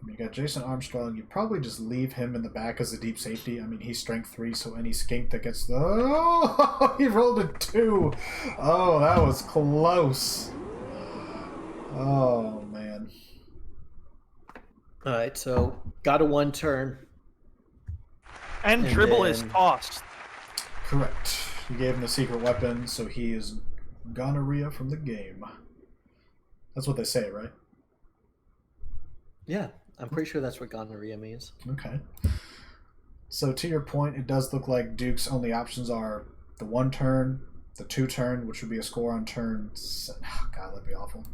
You got Jason Armstrong. You probably just leave him in the back as a deep safety. I mean, he's strength 3, so any skink that gets the... Oh, he rolled a 2. Oh, that was close. Oh man. All right, so got a 1 turn. And And dribble is then- tossed. Correct. You gave him the secret weapon, so he is gonorrhea from the game. That's what they say, right? Yeah, I'm pretty sure that's what gonorrhea means. Okay. So to your point, it does look like Duke's only options are the 1 turn, the 2 turn, which would be a score on turn. God, that'd be awful.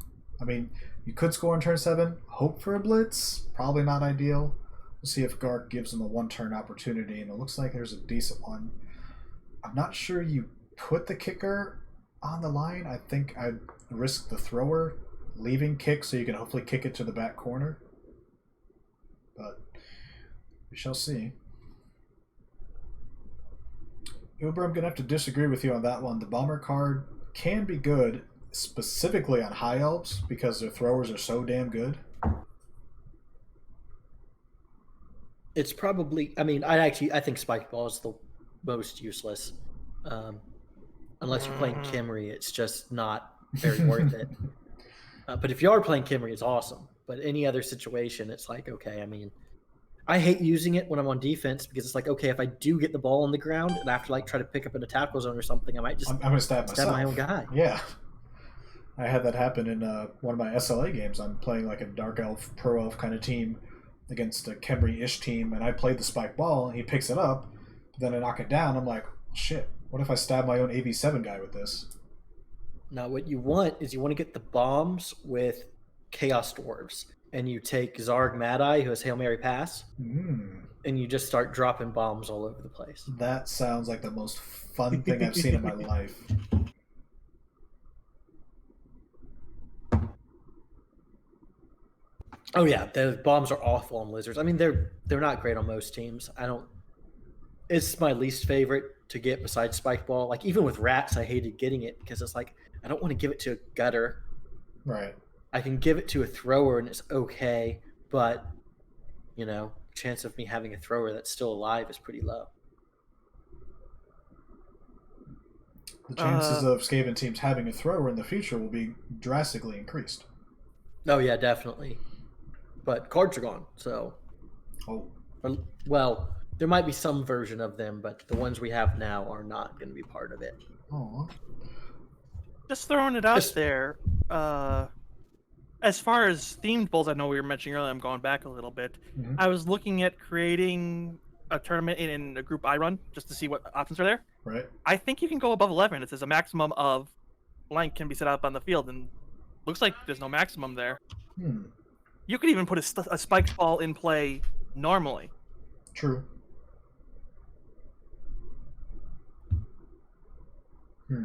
I mean, you could score on turn 7, hope for a blitz. Probably not ideal. We'll see if Garc gives him a 1 turn opportunity, and it looks like there's a decent one. I'm not sure you put the kicker on the line. I think I'd risk the thrower leaving kick so you can hopefully kick it to the back corner. But we shall see. Uber, I'm going to have to disagree with you on that one. The Bomber card can be good, specifically on High Elves, because their throwers are so damn good. It's probably. I mean, I think Spike Ball is the most useless. Unless you're playing Kimry, it's just not very worth it. But if you are playing Kimry, it's awesome. But any other situation, it's like, okay, I mean, I hate using it when I'm on defense because it's like, okay, if I do get the ball on the ground and I have to like try to pick up in a tackle zone or something, I might just I'm going to stab myself. my own guy. Yeah. I had that happen in one of my SLA games. I'm playing like a Dark Elf, Pro Elf kind of team against a Kemri-ish team, and I played the spike ball, and he picks it up, but then I knock it down. I'm like, shit, what if I stab my own AV7 guy with this? Now, what you want is you want to get the bombs with Chaos Dwarves, and you take Kzarik Mad-Eye, who has Hail Mary Pass, and you just start dropping bombs all over the place. That sounds like the most fun thing I've seen in my life. Oh yeah, the bombs are awful on lizards. I mean, they're not great on most teams. It's my least favorite to get besides spike ball. Like even with rats, I hated getting it because it's like I don't want to give it to a gutter. Right. I can give it to a thrower and it's okay, but chance of me having a thrower that's still alive is pretty low. The chances of Skaven teams having a thrower in the future will be drastically increased. Oh yeah, definitely. But cards are gone, so. Oh. Well, there might be some version of them, but the ones we have now are not going to be part of it. Oh. Just throwing it out there. As far as themed bowls, I know we were mentioning earlier, I'm going back a little bit. Mm-hmm. I was looking at creating a tournament in a group I run just to see what options are there. Right. I think you can go above 11. It says a maximum of blank can be set up on the field, and looks like there's no maximum there. You could even put a spiked ball in play normally. True. I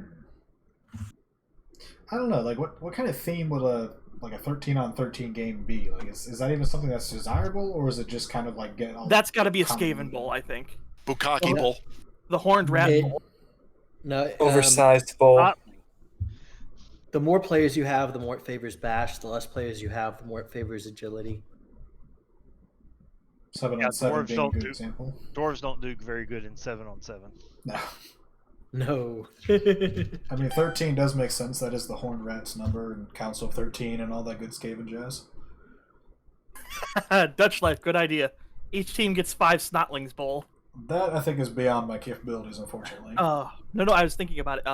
don't know. Like, what kind of theme would a 13-on-13 game be? Like, is that even something that's desirable, or is it just kind of like get all? That's got to be a Skaven bowl, I think. Bukkake bowl. The horned rat bowl. No, oversized bowl. The more players you have, the more it favors bash. The less players you have, the more it favors agility. 7-on-7 being a good example. Dwarves don't do very good in 7-on-7. No. No. I mean, 13 does make sense. That is the Horned Rat's number and Council of 13 and all that good Skaven jazz. Dutch Life, good idea. Each team gets 5 Snotlings bowl. That, I think, is beyond my capabilities, unfortunately. No, I was thinking about it.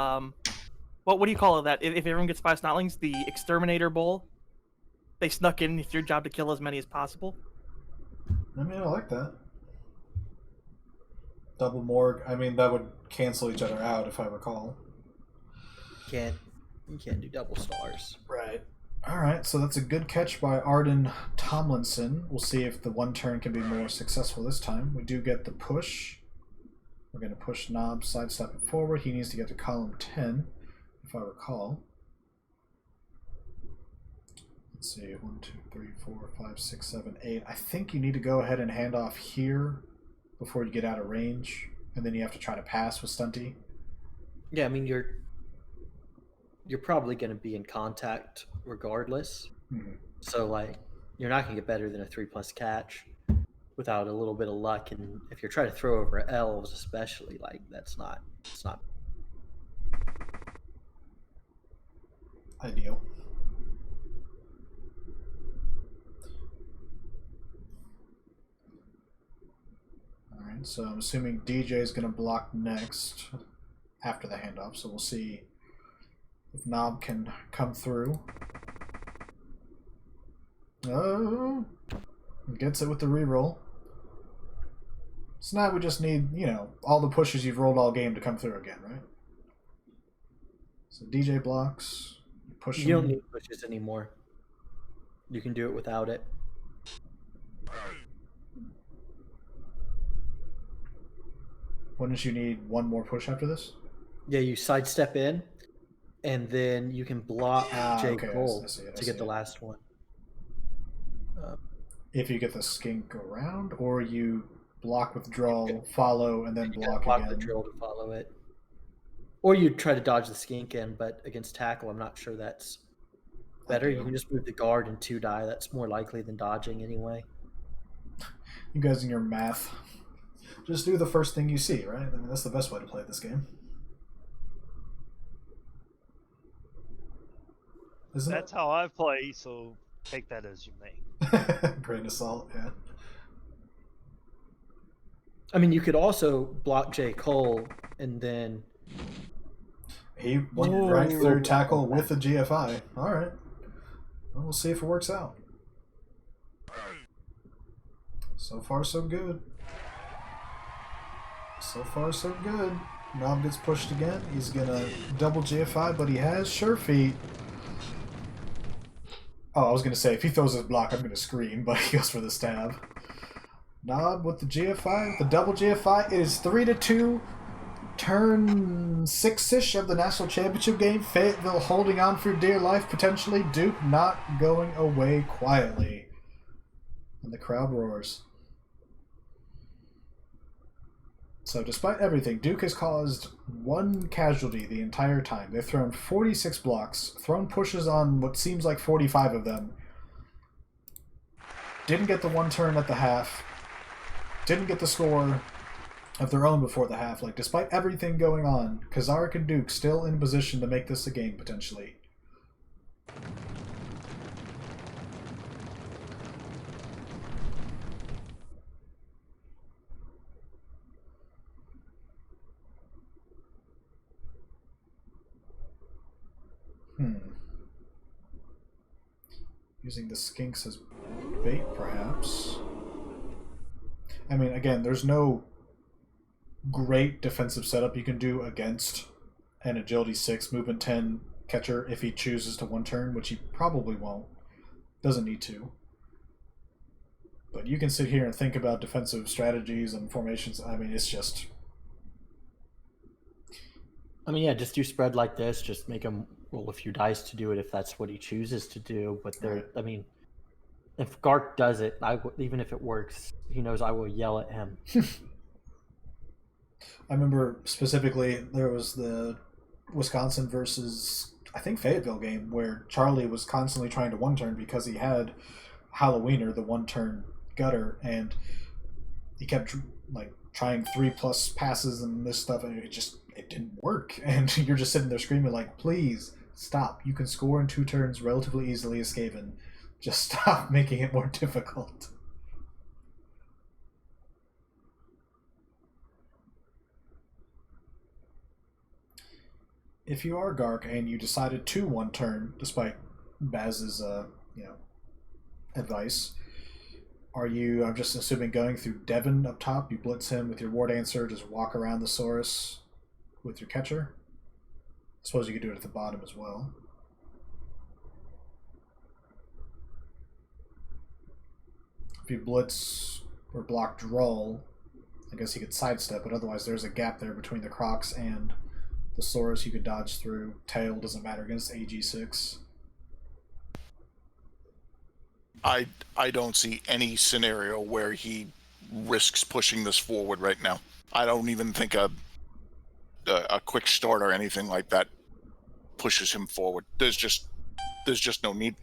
What do you call that? If everyone gets 5 Snotlings, the Exterminator bowl. They snuck in. It's your job to kill as many as possible. I mean, I like that. Double Morgue. I mean, that would cancel each other out, if I recall. You can't do double stars. Right. All right, so that's a good catch by Arden Tomlinson. We'll see if the 1 turn can be more successful this time. We do get the push. We're going to push Knob, sidestep it forward. He needs to get to column 10, if I recall. Let's see, 1, 2, 3, 4, 5, 6, 7, 8. I think you need to go ahead and hand off here before you get out of range, and then you have to try to pass with Stunty. Yeah, I mean, you're probably going to be in contact regardless. Mm-hmm. So, like, you're not going to get better than a 3+ catch without a little bit of luck. And if you're trying to throw over elves, especially, like, it's not ideal. right, so I'm assuming DJ is going to block next after the handoff, so we'll see if Knob can come through. Oh, gets it with the reroll. So now we just need, all the pushes you've rolled all game to come through again, right? So DJ blocks, push him. You don't need pushes anymore. You can do it without it. Wouldn't you need one more push after this? Yeah, you sidestep in, and then you can block J. okay, Cole I see it, to get the last one. If you get the skink around, or you block withdrawal, follow, and then You block block again. the drill to follow it. Or you try to dodge the skink in, but against tackle, I'm not sure that's better. You can just move the guard and 2 die. That's more likely than dodging anyway. You guys and your math. Just do the first thing you see, right? I mean, that's the best way to play this game. Isn't That's how I play, so take that as you may. it? Grain of salt, yeah. I mean, you could also block J. Cole and then... He went right through tackle with the GFI. All right. Well, we'll see if it works out. So far, so good. So far, so good. Knob gets pushed again. He's going to double GFI, but he has sure feet. Oh, I was going to say, if he throws his block, I'm going to scream, but he goes for the stab. Knob with the GFI, the double GFI. It is 3-2. Turn 6-ish of the national championship game. Fayetteville holding on for dear life, potentially. Duke not going away quietly. And the crowd roars. So despite everything, Duke has caused 1 casualty the entire time. They've thrown 46 blocks, thrown pushes on what seems like 45 of them. Didn't get the 1 turn at the half. Didn't get the score of their own before the half. Like, despite everything going on, Kzarik and Duke still in position to make this a game, potentially. Using the skinks as bait, perhaps. I mean, again, there's no great defensive setup you can do against an agility 6, movement 10 catcher if he chooses to 1 turn, which he probably won't. Doesn't need to. But you can sit here and think about defensive strategies and formations. I mean, it's just... I mean, yeah, just do spread like this. Just make him roll a few dice to do it if that's what he chooses to do. But Right. I mean, if Garc does it, even if it works, he knows I will yell at him. I remember specifically there was the Wisconsin versus, I think, Fayetteville game where Charlie was constantly trying to 1 turn because he had Halloweener, the 1 turn gutter, and he kept like trying 3+ passes and this stuff, and it didn't work. And you're just sitting there screaming like, please stop. You can score in 2 turns relatively easily as Skaven. Just stop making it more difficult. If you are Garc and you decided to 1 turn, despite Baz's advice, are you, I'm just assuming, going through Devon up top? You blitz him with your Ward Answer, just walk around the Saurus with your catcher? I suppose you could do it at the bottom as well. If you blitz or block Droll, I guess you could sidestep, but otherwise there's a gap there between the Crocs and the Saurus you could dodge through. Tail doesn't matter against AG6. I don't see any scenario where he risks pushing this forward right now. I don't even think a quick start or anything like that pushes him forward. There's just no need.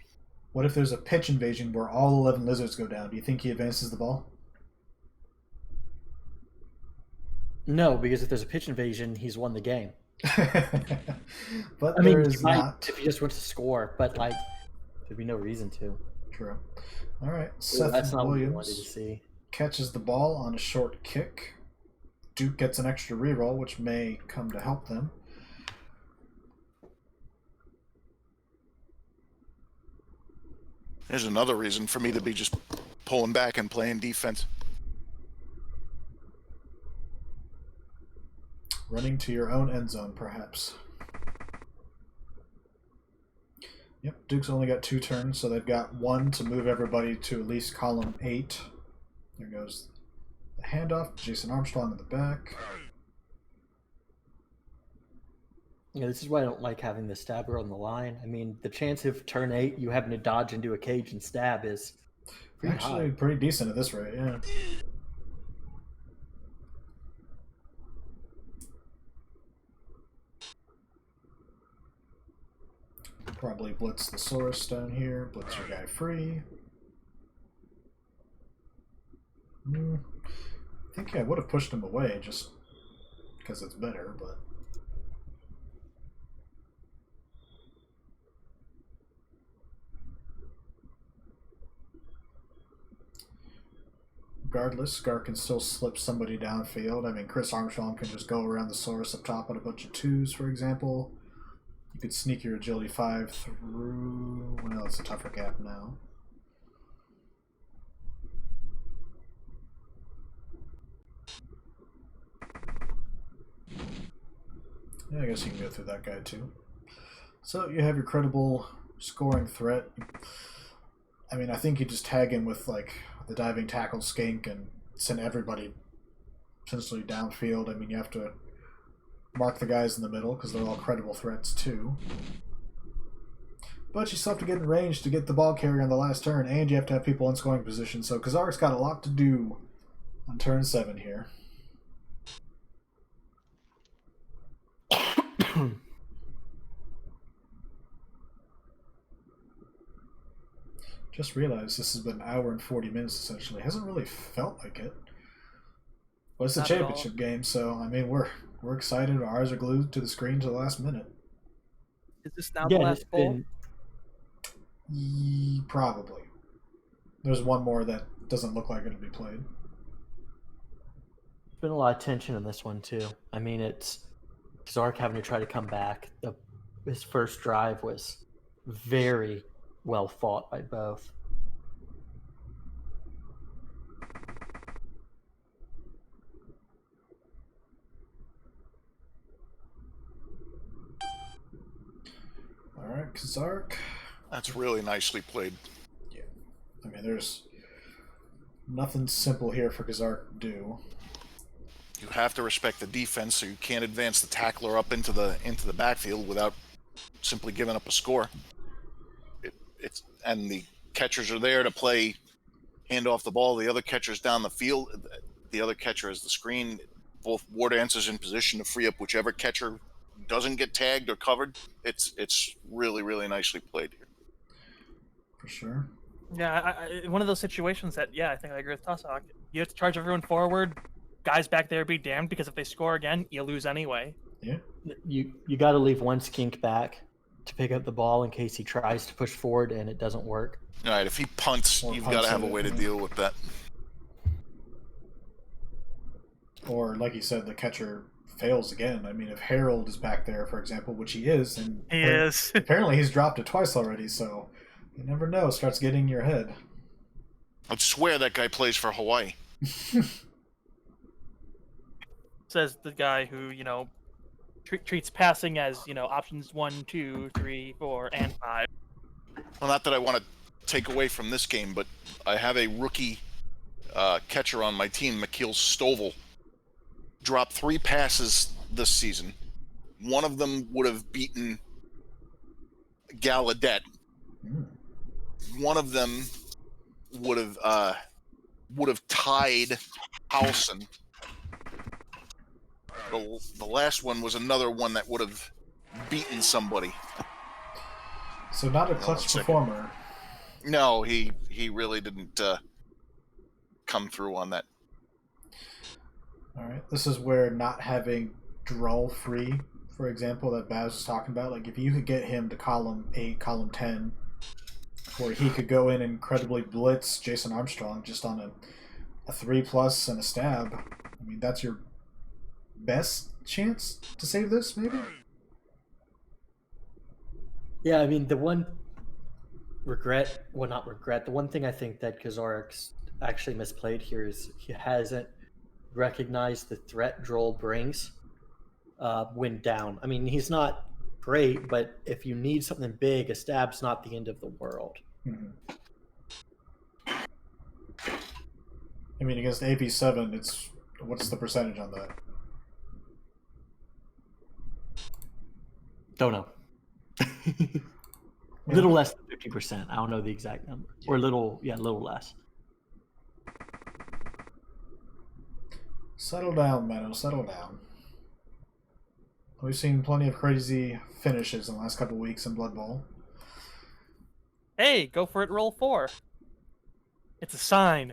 What if there's a pitch invasion where all 11 lizards go down? Do you think he advances the ball? No, because if there's a pitch invasion, he's won the game. But I mean, there he is might not. if he just wants to score, but like, there'd be no reason to. True. All right. So Seth that's not what we wanted to Williams see. catches the ball on a short kick. Duke gets an extra reroll, which may come to help them. There's another reason for me to be just pulling back and playing defense. Running to your own end zone, perhaps. Yep, Duke's only got 2 turns, so they've got 1 to move everybody to at least column 8. There goes the handoff. Jason Armstrong in the back. Yeah, this is why I don't like having the stabber on the line. I mean, the chance of turn 8 you having to dodge into a cage and stab is pretty Actually high. pretty decent at this rate, yeah. Probably blitz the source down here, blitz your guy free. I think I would have pushed him away just because it's better, but... Regardless, Garc can still slip somebody downfield. I mean, Chris Armstrong can just go around the source up top at a bunch of 2s, for example. You could sneak your agility 5 through... Well, it's a tougher gap now. Yeah, I guess you can go through that guy too. So you have your credible scoring threat. I mean, I think you just tag him with like the diving tackle skink and send everybody essentially downfield. I mean, you have to mark the guys in the middle because they're all credible threats too. But you still have to get in range to get the ball carrier on the last turn, and you have to have people in scoring position. So Kzarik's got a lot to do on turn 7 here. Just realized this has been an hour and 40 minutes essentially. Hasn't really felt like it. But it's a Not at all. championship game, so I mean we're excited. Our eyes are glued to the screen to the last minute. Is this now the Yeah, last it's poll? Probably. There's one more that doesn't look like it'll be played. been a lot of tension in this one too. I mean, it's Kzarik having to try to come back. His first drive was very well fought by both. All right, Kzarik. That's really nicely played. Yeah, I mean, there's nothing simple here for Kzarik to do. You have to respect the defense, so you can't advance the tackler up into the backfield without simply giving up a score. And the catchers are there to play hand off the ball. The other catcher's down the field. The other catcher has the screen. Both war dancers in position to free up whichever catcher doesn't get tagged or covered. It's really, really nicely played here. For sure. Yeah, one of those situations that, yeah, I think I agree with Tossock. You have to charge everyone forward. Guys back there be damned, because if they score again, you lose anyway. Yeah. You got to leave one skink back to pick up the ball in case he tries to push forward and it doesn't work. All right, if he punts, Or you've punts got to have a it, way to yeah. deal with that. Or, like you said, the catcher fails again. I mean, if Harold is back there, for example, which he is, and He is. apparently he's dropped it twice already, so you never know. Starts getting in your head. I'd swear that guy plays for Hawaii. Says the guy who, treats passing as, options 1, 2, 3, 4, and 5. Well, not that I want to take away from this game, but I have a rookie catcher on my team, Mikhail Stovall. Dropped 3 passes this season. One of them would have beaten Gallaudet. One of them would have tied Howson. The last one was another one that would have beaten somebody. So not a clutch performer. No, he really didn't come through on that. All right, this is where not having draw free, for example, that Baz was talking about, like if you could get him to column 8, column 10, where he could go in and incredibly blitz Jason Armstrong just on a 3+ and a stab. I mean, that's your best chance to save this, maybe? Yeah, I mean, the one regret, well, not regret, the one thing I think that Kazarik's actually misplayed here is he hasn't recognized the threat Droll brings when down. I mean, he's not great, but if you need something big, a stab's not the end of the world. Mm-hmm. I mean, against AP7, it's what's the percentage on that? Don't know. Little less than 50%. I don't know the exact number. Or a little less. Settle down, Mano. Settle down. We've seen plenty of crazy finishes in the last couple of weeks in Blood Bowl. Hey, go for it, roll 4. It's a sign.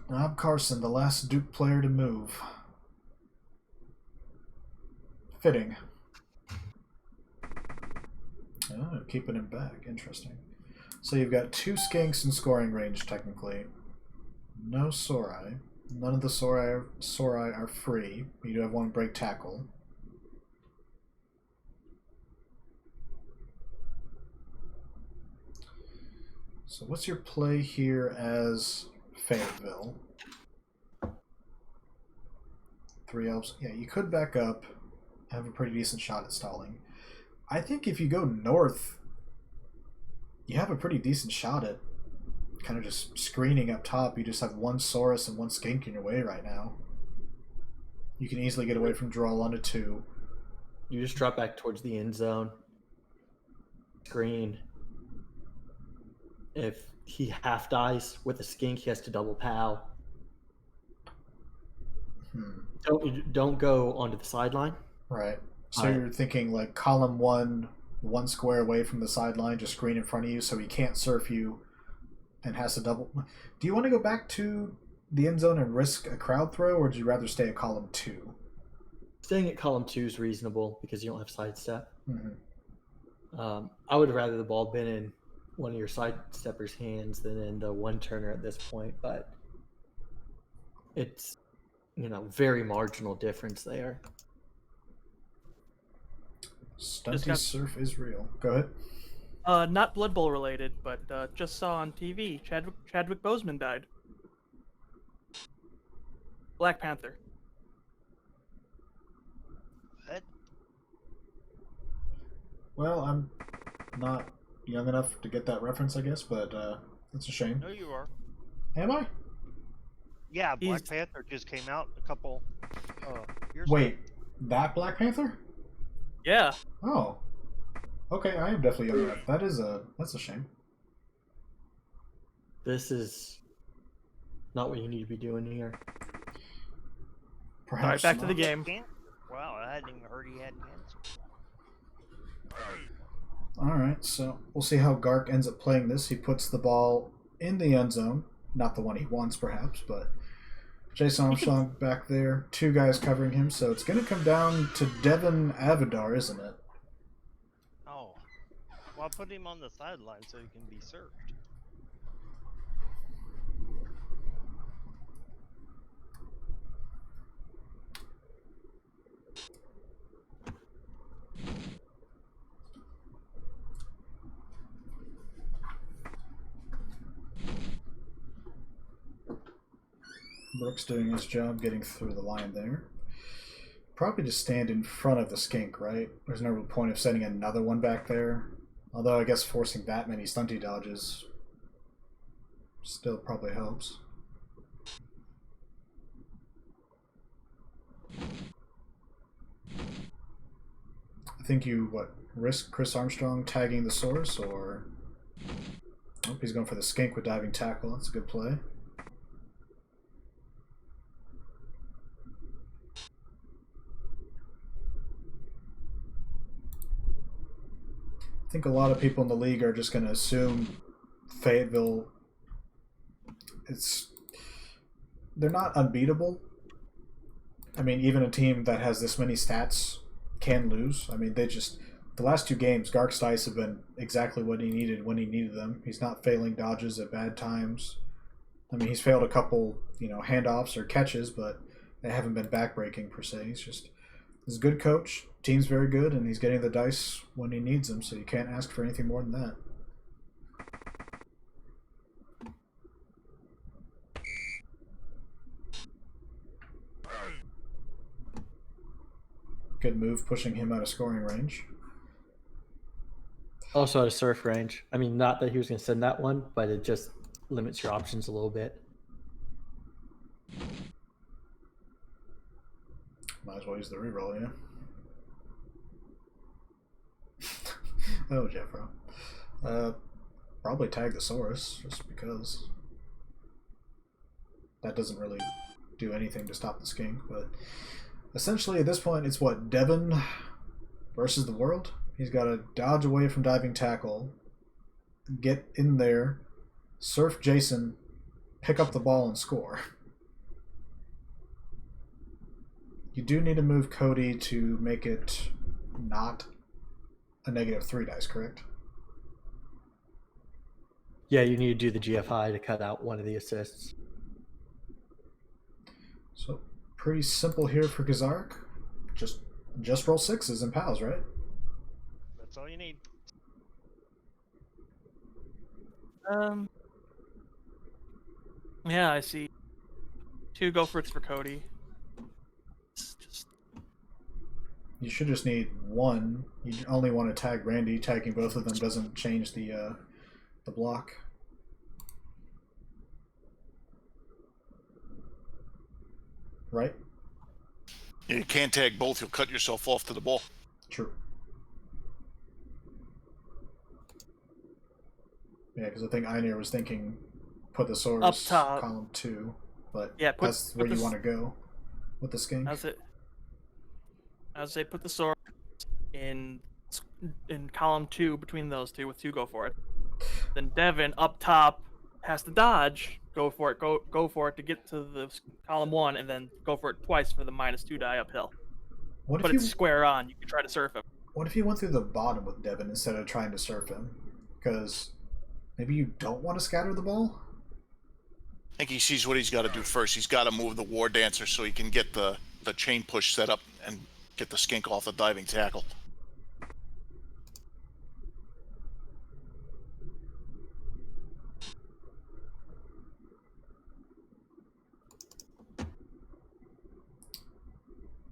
Knob Carson, the last Duke player to move. Fitting. Oh, keeping him back. Interesting. So you've got 2 skinks in scoring range, technically. No Sorai. None of the Sorai are free. You do have 1 break tackle. So what's your play here as Fayetteville? 3 Elves. Yeah, you could back up. Have a pretty decent shot at stalling. I think if you go north, you have a pretty decent shot at kind of just screening up top. You just have 1 Saurus and 1 Skink in your way right now. You can easily get away from draw onto 2. You just drop back towards the end zone. Screen. If he half dies with a skink, he has to double POW. Don't go onto the sideline. Right. So you're thinking like column 1 square away from the sideline, just screen in front of you so he can't surf you and has to double. Do you want to go back to the end zone and risk a crowd throw, or do you rather stay at column 2? Staying at column 2 is reasonable because you don't have sidestep. Mm-hmm. I would rather the ball been in one of your sidesteppers' hands than in the one turner at this point, but it's, very marginal difference there. Stunty surf is real. Go ahead. Not Blood Bowl related, but just saw on TV Chadwick Boseman died. Black Panther. What? Well, I'm not young enough to get that reference, I guess, but that's a shame. No, you are. Am I? Yeah, Black Panther just came out a couple years Wait, ago. that Black Panther? Yeah. Oh. Okay, I am definitely young enough. That's a shame. This is not what you need to be doing here. Perhaps. All right, back to the not. game. Wow, I hadn't even heard he had cancer. Alright, so we'll see how Garc ends up playing this. He puts the ball in the end zone. Not the one he wants, perhaps, but Jason Armstrong back there. 2 guys covering him, so it's going to come down to Devin Avidar, isn't it? Oh. Well, I'll put him on the sideline so he can be served. Brooks doing his job getting through the line there. Probably just stand in front of the skink, right? There's no real point of sending another one back there. Although I guess forcing that many stunty dodges still probably helps. I think you, risk Chris Armstrong tagging the source, or... Oh, he's going for the skink with diving tackle. That's a good play. I think a lot of people in the league are just going to assume Fayetteville, they're not unbeatable. I mean, even a team that has this many stats can lose. I mean, the last 2 games, Garc's dice have been exactly what he needed when he needed them. He's not failing dodges at bad times. I mean, he's failed a couple, handoffs or catches, but they haven't been backbreaking per se. He's a good coach. Team's very good, and he's getting the dice when he needs them. So you can't ask for anything more than that. Good move, pushing him out of scoring range. Also at a surf range. I mean, not that he was going to send that one, but it just limits your options a little bit. Might as well use the reroll, yeah. Oh, Jeffro. Probably tag the Saurus, just because. That doesn't really do anything to stop the skink, but essentially at this point it's what, Devin versus the world? He's got to dodge away from diving tackle, get in there, surf Jason, pick up the ball and score. You do need to move Cody to make it not a -3 dice, correct? Yeah, you need to do the GFI to cut out one of the assists. So pretty simple here for Kzarik. Just roll 6s and pals, right? That's all you need. Yeah, I see. 2 go for it for Cody. You should just need 1. You only want to tag Randy. Tagging both of them doesn't change the block. Right? You can't tag both. You'll cut yourself off to the ball. True. Yeah, because I think Einar was thinking put the Saurus up top, column 2, but yeah, that's where you want to go with the skink. That's it. I would say put the sword in column 2 between those two with 2 go for it. Then Devin up top has to dodge, go for it, go for it to get to the column 1, and then go for it twice for the -2 die uphill. What But if it's square on. You can try to surf him. What if you went through the bottom with Devin instead of trying to surf him? Because maybe you don't want to scatter the ball? I think he sees what he's got to do first. He's got to move the War Dancer so he can get the chain push set up and get the skink off the diving tackle.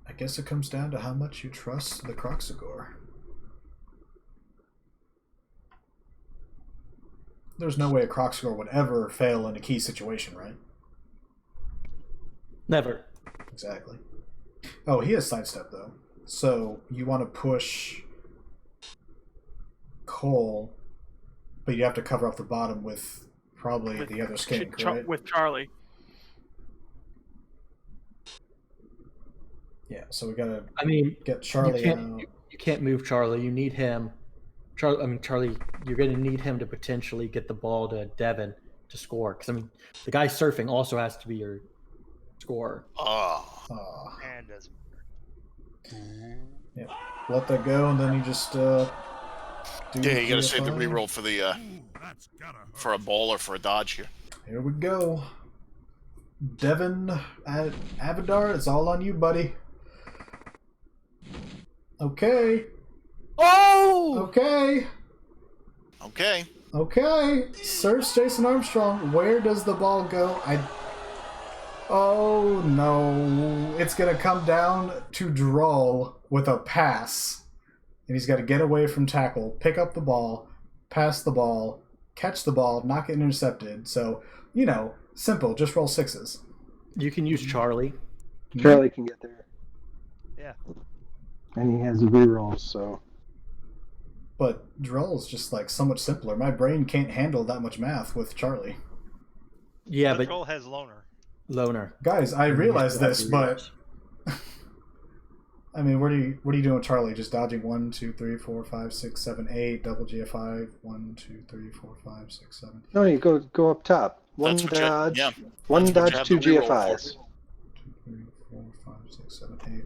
I guess it comes down to how much you trust the Kroxigor. There's no way a Kroxigor would ever fail in a key situation, right? Never. Exactly. Oh, he has sidestep, though. So you want to push Cole, but you have to cover up the bottom with probably the other skink, right? With Charlie. Yeah, so we gotta get You Charlie out. you can't move Charlie. You need him. Charlie, you're going to need him to potentially get the ball to Devin to score. Because, the guy surfing also has to be your scorer. And doesn't. Yeah, let that go, and then you just do. Yeah, you got to save the reroll for the for a ball or for a dodge here. Here we go. Devin at Avidar, it's all on you, buddy. Okay. Oh! Okay. Okay. Okay. Surfs Jason Armstrong. Where does the ball go? Oh no. It's going to come down to Droll with a pass. And he's got to get away from tackle, pick up the ball, pass the ball, catch the ball, not get intercepted. So, simple. Just roll 6s. You can use Charlie. Charlie can get there. Yeah. And he has the rerolls, so. But Droll's just so much simpler. My brain can't handle that much math with Charlie. Yeah, but Troll has loner. Guys, I realize this, but what are you doing with Charlie? Just dodging 1, 2, 3, 4, 5, 6, 7, 8, double GFI, 1, 2, 3, 4, 5, 6, 7. No, you go up top. One dodge, one dodge, 2 GFIs. 2, 3, 4, 5, 6, 7, 8.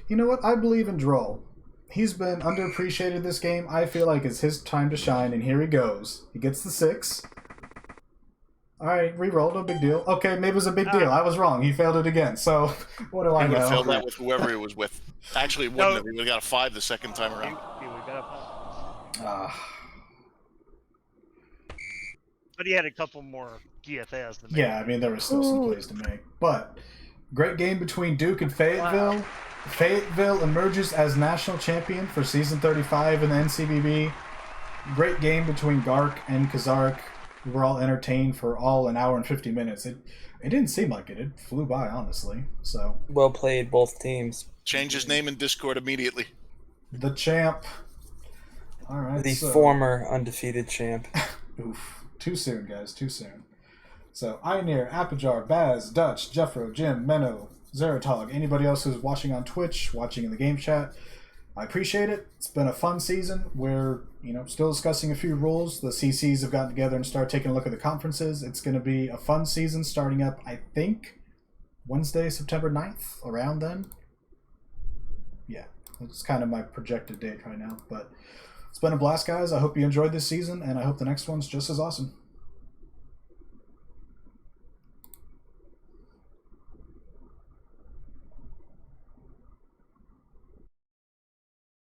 You know what? I believe in Droll. He's been underappreciated this game. I feel like it's his time to shine, and here he goes. He gets the 6. All right, re-roll, no big deal. Okay, maybe it was a big deal. I was wrong. He failed it again. So what do I He would have know? failed that with whoever he was with. Actually, it wouldn't have. He would have got a 5 the second time around. He would got a 5. But he had a couple more DFS than Yeah, I mean, there was still some plays to make. But great game between Duke and Fayetteville. Wow. Fayetteville emerges as national champion for season 35 in the NCBB. Great game between Garc and Kzarik. We were all entertained for all an hour and 50 minutes. It didn't seem like it. It flew by, honestly. So Well played, both teams. Change his name in Discord immediately. the champ. All right. The so- former undefeated champ. Oof. Too soon, guys. Too soon. So, Ioneer, Apajar, Baz, Dutch, Jeffro, Jim, Menno, Zeratog, anybody else who's watching on Twitch, watching in the game chat, I appreciate it. It's been a fun season. We're, still discussing a few rules. The CCs have gotten together and started taking a look at the conferences. It's going to be a fun season starting up, I think, Wednesday, September 9th, around then. Yeah, that's kind of my projected date right now. But it's been a blast, guys. I hope you enjoyed this season, and I hope the next one's just as awesome.